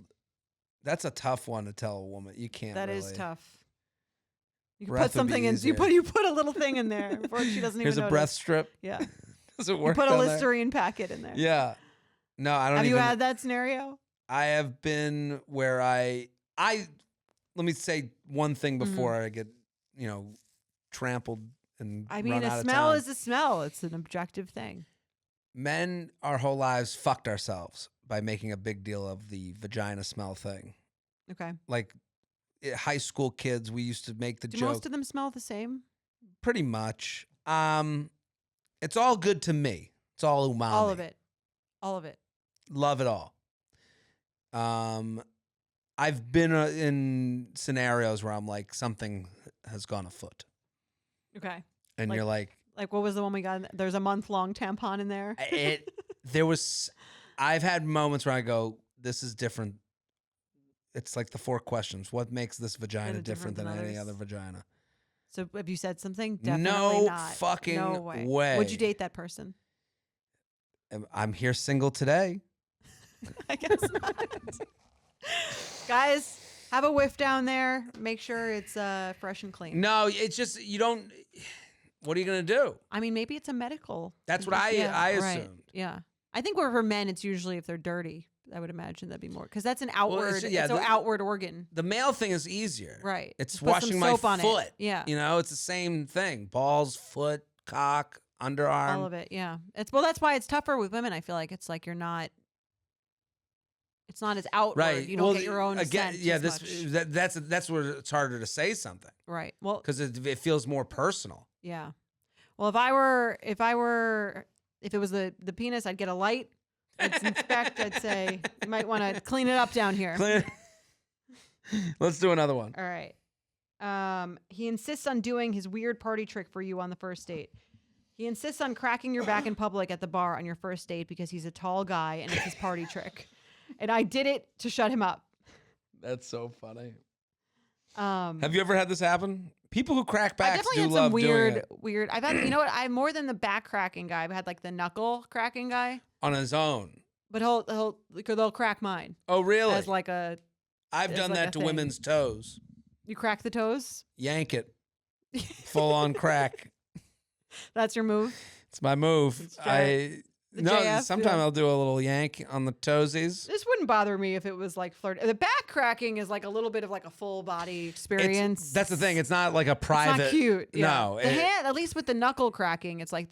[SPEAKER 2] That's a tough one to tell a woman. You can't.
[SPEAKER 1] That
[SPEAKER 2] really.
[SPEAKER 1] is tough. You can
[SPEAKER 2] Breath
[SPEAKER 1] put
[SPEAKER 2] would be
[SPEAKER 1] something in.
[SPEAKER 2] easier.
[SPEAKER 1] You put a little thing in there before she doesn't
[SPEAKER 2] Here's
[SPEAKER 1] even
[SPEAKER 2] a
[SPEAKER 1] notice.
[SPEAKER 2] breath strip.
[SPEAKER 1] Yeah.
[SPEAKER 2] Does it
[SPEAKER 1] You
[SPEAKER 2] work?
[SPEAKER 1] put a
[SPEAKER 2] down there?
[SPEAKER 1] Listerine packet in there.
[SPEAKER 2] Yeah. No, I don't.
[SPEAKER 1] Have
[SPEAKER 2] even,
[SPEAKER 1] you had that scenario?
[SPEAKER 2] I have been where I. Let me say one thing before I get, trampled and.
[SPEAKER 1] I mean,
[SPEAKER 2] run
[SPEAKER 1] a
[SPEAKER 2] out of
[SPEAKER 1] smell
[SPEAKER 2] town.
[SPEAKER 1] is a smell. It's an objective thing.
[SPEAKER 2] Men, our whole lives, fucked ourselves by making a big deal of the vagina smell thing.
[SPEAKER 1] Okay.
[SPEAKER 2] Like high school kids, we used to make the
[SPEAKER 1] Do
[SPEAKER 2] joke.
[SPEAKER 1] most of them smell the same?
[SPEAKER 2] Pretty much. It's all good to me. It's all umami.
[SPEAKER 1] All of it. All of it.
[SPEAKER 2] Love it all. I've been in scenarios where I'm like, something has gone afoot,
[SPEAKER 1] Okay.
[SPEAKER 2] and
[SPEAKER 1] Like-
[SPEAKER 2] you're like,
[SPEAKER 1] Like what was the one we got? There's a month-long tampon in there.
[SPEAKER 2] I've had moments where I go, this is different. It's like the 4 questions. What makes this vagina different than any
[SPEAKER 1] others?
[SPEAKER 2] other vagina?
[SPEAKER 1] So have you said something? Definitely
[SPEAKER 2] No
[SPEAKER 1] not.
[SPEAKER 2] fucking
[SPEAKER 1] no way.
[SPEAKER 2] way.
[SPEAKER 1] Would you date that person?
[SPEAKER 2] I'm here single today.
[SPEAKER 1] I guess not. Guys, have a whiff down there. Make sure it's fresh and clean.
[SPEAKER 2] No, it's just, you don't. What are you going to do?
[SPEAKER 1] I mean, maybe it's a medical.
[SPEAKER 2] That's what I
[SPEAKER 1] right.
[SPEAKER 2] assumed.
[SPEAKER 1] Yeah. I think for men, it's usually if they're dirty. I would imagine that'd be more because that's an outward.
[SPEAKER 2] yeah,
[SPEAKER 1] it's an outward organ.
[SPEAKER 2] The male thing is easier.
[SPEAKER 1] Right.
[SPEAKER 2] It's
[SPEAKER 1] Just put some
[SPEAKER 2] washing my
[SPEAKER 1] soap on it.
[SPEAKER 2] foot.
[SPEAKER 1] Yeah.
[SPEAKER 2] It's the same thing. Balls, foot, cock, underarm.
[SPEAKER 1] All of it. Yeah. That's why it's tougher with women. I feel like it's like you're not. It's not as outward.
[SPEAKER 2] Right.
[SPEAKER 1] You don't get your own scent
[SPEAKER 2] Yeah,
[SPEAKER 1] as much.
[SPEAKER 2] that's where it's harder to say something
[SPEAKER 1] Right. Well.
[SPEAKER 2] because it feels more personal.
[SPEAKER 1] Yeah. Well, if it was the penis, I'd get a light, Let's inspect. I'd say you might want to clean it up down here.
[SPEAKER 2] Let's do another one.
[SPEAKER 1] All right. He insists on doing his weird party trick for you on the first date. He insists on cracking your back in public at the bar on your first date because he's a tall guy and it's his party trick. And I did it to shut him up.
[SPEAKER 2] That's so funny.
[SPEAKER 1] Have
[SPEAKER 2] Have you ever had this happen? People who crack
[SPEAKER 1] I
[SPEAKER 2] backs
[SPEAKER 1] definitely
[SPEAKER 2] do
[SPEAKER 1] had
[SPEAKER 2] love
[SPEAKER 1] some
[SPEAKER 2] doing it
[SPEAKER 1] weird. I've had, you know what? I more than the back cracking guy. I've had like the knuckle cracking guy,
[SPEAKER 2] on his own.
[SPEAKER 1] but they'll crack mine
[SPEAKER 2] Oh, really?
[SPEAKER 1] as like a.
[SPEAKER 2] I've
[SPEAKER 1] as
[SPEAKER 2] done
[SPEAKER 1] like
[SPEAKER 2] that
[SPEAKER 1] a
[SPEAKER 2] to
[SPEAKER 1] thing.
[SPEAKER 2] women's toes.
[SPEAKER 1] You crack the toes.
[SPEAKER 2] Yank it. Full on crack.
[SPEAKER 1] That's your move.
[SPEAKER 2] It's my move.
[SPEAKER 1] It's the JF,
[SPEAKER 2] Sometimes
[SPEAKER 1] yeah.
[SPEAKER 2] I'll do a little yank on the toesies.
[SPEAKER 1] This wouldn't bother me if it was like flirt. The back cracking is like a little bit of like a full body experience.
[SPEAKER 2] That's the thing. It's not like a private.
[SPEAKER 1] It's not cute. Yeah.
[SPEAKER 2] No.
[SPEAKER 1] The hand, at least with the knuckle cracking, it's like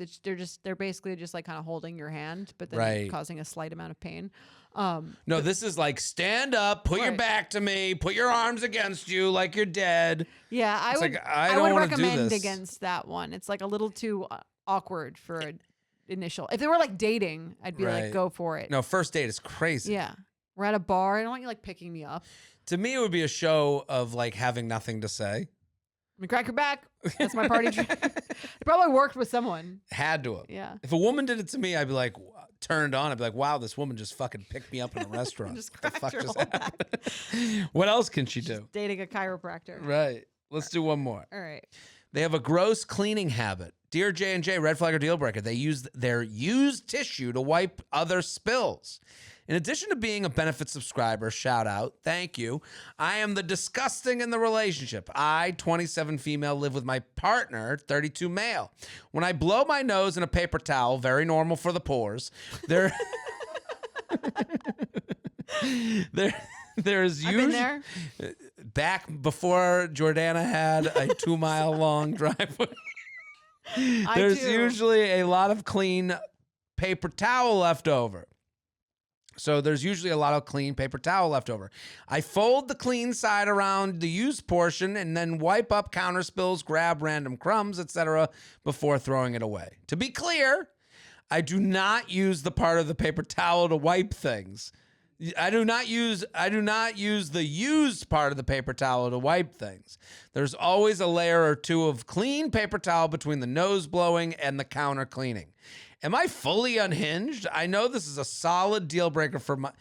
[SPEAKER 1] they're basically just like kind of holding your hand, but then
[SPEAKER 2] Right.
[SPEAKER 1] causing a slight amount of pain.
[SPEAKER 2] No, this is like stand up, put your
[SPEAKER 1] Right.
[SPEAKER 2] back to me, put your arms against you like you're dead.
[SPEAKER 1] Yeah, I
[SPEAKER 2] It's
[SPEAKER 1] would.
[SPEAKER 2] like, I
[SPEAKER 1] I
[SPEAKER 2] don't
[SPEAKER 1] would
[SPEAKER 2] wanna do
[SPEAKER 1] recommend
[SPEAKER 2] this.
[SPEAKER 1] against that one. It's like a little too awkward for an initial. If they were like dating, I'd be
[SPEAKER 2] Right.
[SPEAKER 1] like, go for it.
[SPEAKER 2] No, first date is crazy.
[SPEAKER 1] Yeah, we're at a bar. I don't want you like picking me up.
[SPEAKER 2] To me, it would be a show of like having nothing to say.
[SPEAKER 1] I mean, crack your back. That's my party trick. It probably worked with someone.
[SPEAKER 2] Had to have.
[SPEAKER 1] Yeah.
[SPEAKER 2] If a woman did it to me, I'd be like turned on. I'd be like, wow, this woman just fucking picked me up in a restaurant.
[SPEAKER 1] Just
[SPEAKER 2] What the
[SPEAKER 1] cracked
[SPEAKER 2] fuck
[SPEAKER 1] your
[SPEAKER 2] just
[SPEAKER 1] whole
[SPEAKER 2] happened? What else can she do?
[SPEAKER 1] Dating a chiropractor.
[SPEAKER 2] Right. Let's do one more.
[SPEAKER 1] All right.
[SPEAKER 2] They have a gross cleaning habit. Dear J&J, red flag or deal breaker. They use their used tissue to wipe other spills. In addition to being a benefit subscriber, shout out, thank you, I am the disgusting in the relationship. I, 27 female, live with my partner, 32 male. When I blow my nose in a paper towel, very normal for the pores, there's
[SPEAKER 1] I've been
[SPEAKER 2] usually
[SPEAKER 1] there.
[SPEAKER 2] back before Jordana had a 2-mile long driveway. There's
[SPEAKER 1] too.
[SPEAKER 2] usually a lot of clean paper towel left over. So there's usually a lot of clean paper towel left over. I fold the clean side around the used portion and then wipe up counter spills, grab random crumbs, etc. before throwing it away. To be clear, I do not use the part of the paper towel to wipe things. I do not use the used part of the paper towel to wipe things. There's always a layer or two of clean paper towel between the nose blowing and the counter cleaning. Am I fully unhinged? I know this is a solid deal breaker for my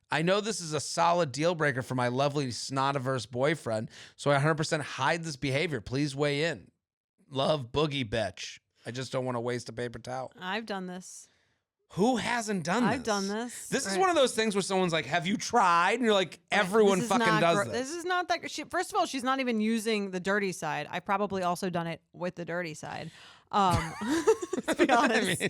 [SPEAKER 2] lovely snotiverse boyfriend, so I 100% hide this behavior. Please weigh in. Love, Boogie Bitch. I just don't want to waste a paper towel.
[SPEAKER 1] I've done this.
[SPEAKER 2] Who hasn't done this?
[SPEAKER 1] I've done this.
[SPEAKER 2] This is
[SPEAKER 1] Right.
[SPEAKER 2] one of those things where someone's like, have you tried? And you're like, everyone
[SPEAKER 1] This is
[SPEAKER 2] fucking
[SPEAKER 1] not
[SPEAKER 2] does
[SPEAKER 1] gro-
[SPEAKER 2] this.
[SPEAKER 1] This is not that. First of all, she's not even using the dirty side. I've probably also done it with the dirty side. To be honest,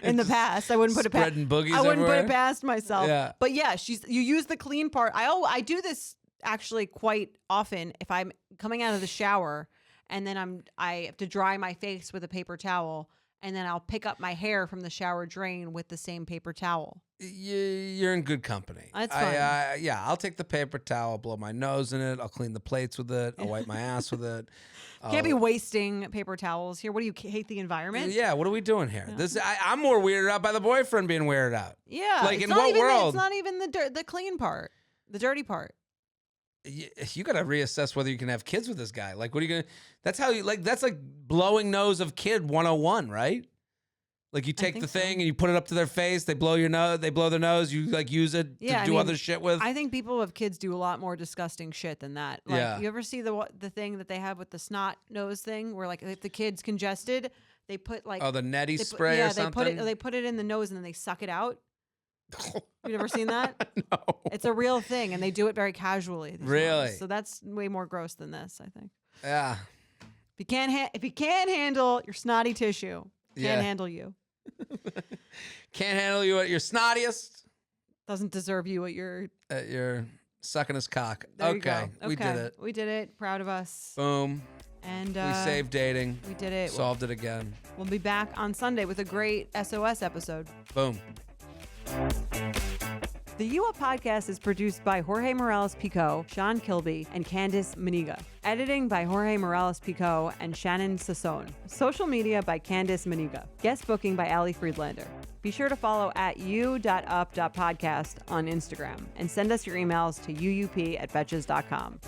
[SPEAKER 1] in the past, I wouldn't put it past.
[SPEAKER 2] Spreading boogies
[SPEAKER 1] I wouldn't put
[SPEAKER 2] everywhere?
[SPEAKER 1] it past myself.
[SPEAKER 2] Yeah.
[SPEAKER 1] But yeah, you use the clean part. I do this actually quite often if I'm coming out of the shower and then I have to dry my face with a paper towel. And then I'll pick up my hair from the shower drain with the same paper towel.
[SPEAKER 2] You're in good company.
[SPEAKER 1] That's fine.
[SPEAKER 2] Yeah, I'll take the paper towel, blow my nose in it. I'll clean the plates with it. I'll wipe my ass with it.
[SPEAKER 1] Can't be wasting paper towels here. What do you hate the environment?
[SPEAKER 2] Yeah, what are we doing here? I'm more weirded out by the boyfriend being weirded out.
[SPEAKER 1] Yeah.
[SPEAKER 2] Like,
[SPEAKER 1] it's
[SPEAKER 2] in
[SPEAKER 1] not
[SPEAKER 2] what
[SPEAKER 1] even
[SPEAKER 2] world?
[SPEAKER 1] It's not even the clean part, the dirty part.
[SPEAKER 2] You got to reassess whether you can have kids with this guy. Like, what are you gonna? That's how you like. That's like blowing nose of kid 101, right? Like, you take the
[SPEAKER 1] think so.
[SPEAKER 2] thing and you put it up to their face. They blow your nose. They blow their nose. You like use it
[SPEAKER 1] Yeah,
[SPEAKER 2] to
[SPEAKER 1] I
[SPEAKER 2] do
[SPEAKER 1] mean,
[SPEAKER 2] other shit with.
[SPEAKER 1] I think people with kids do a lot more disgusting shit than that. Like,
[SPEAKER 2] Yeah.
[SPEAKER 1] you ever see the thing that they have with the snot nose thing, where like if the kid's congested, they put like
[SPEAKER 2] The netty
[SPEAKER 1] they
[SPEAKER 2] spray or something.
[SPEAKER 1] they put it in the nose and then they suck it out. You never seen that?
[SPEAKER 2] No.
[SPEAKER 1] It's a real thing, and they do it very casually. these
[SPEAKER 2] Really?
[SPEAKER 1] moms. So that's way more gross than this, I think.
[SPEAKER 2] Yeah.
[SPEAKER 1] If you can't handle your snotty tissue, can't
[SPEAKER 2] Yeah.
[SPEAKER 1] handle you.
[SPEAKER 2] Can't handle you at your snottiest.
[SPEAKER 1] Doesn't deserve you at your.
[SPEAKER 2] At your sucking his cock.
[SPEAKER 1] There you
[SPEAKER 2] Okay,
[SPEAKER 1] go.
[SPEAKER 2] we did it.
[SPEAKER 1] We did it. Proud of us.
[SPEAKER 2] Boom.
[SPEAKER 1] And
[SPEAKER 2] We saved dating.
[SPEAKER 1] We did it.
[SPEAKER 2] Solved it again.
[SPEAKER 1] We'll be back on Sunday with a great SOS episode.
[SPEAKER 2] Boom.
[SPEAKER 1] The U Up podcast is produced by Jorge Morales-Pico, Sean Kilby, and Candice Maniga. Editing by Jorge Morales-Pico and Shannon Sassone. Social media by Candice Maniga. Guest booking by Ali Friedlander. Be sure to follow at u.up.podcast on Instagram and send us your emails to uup@betches.com.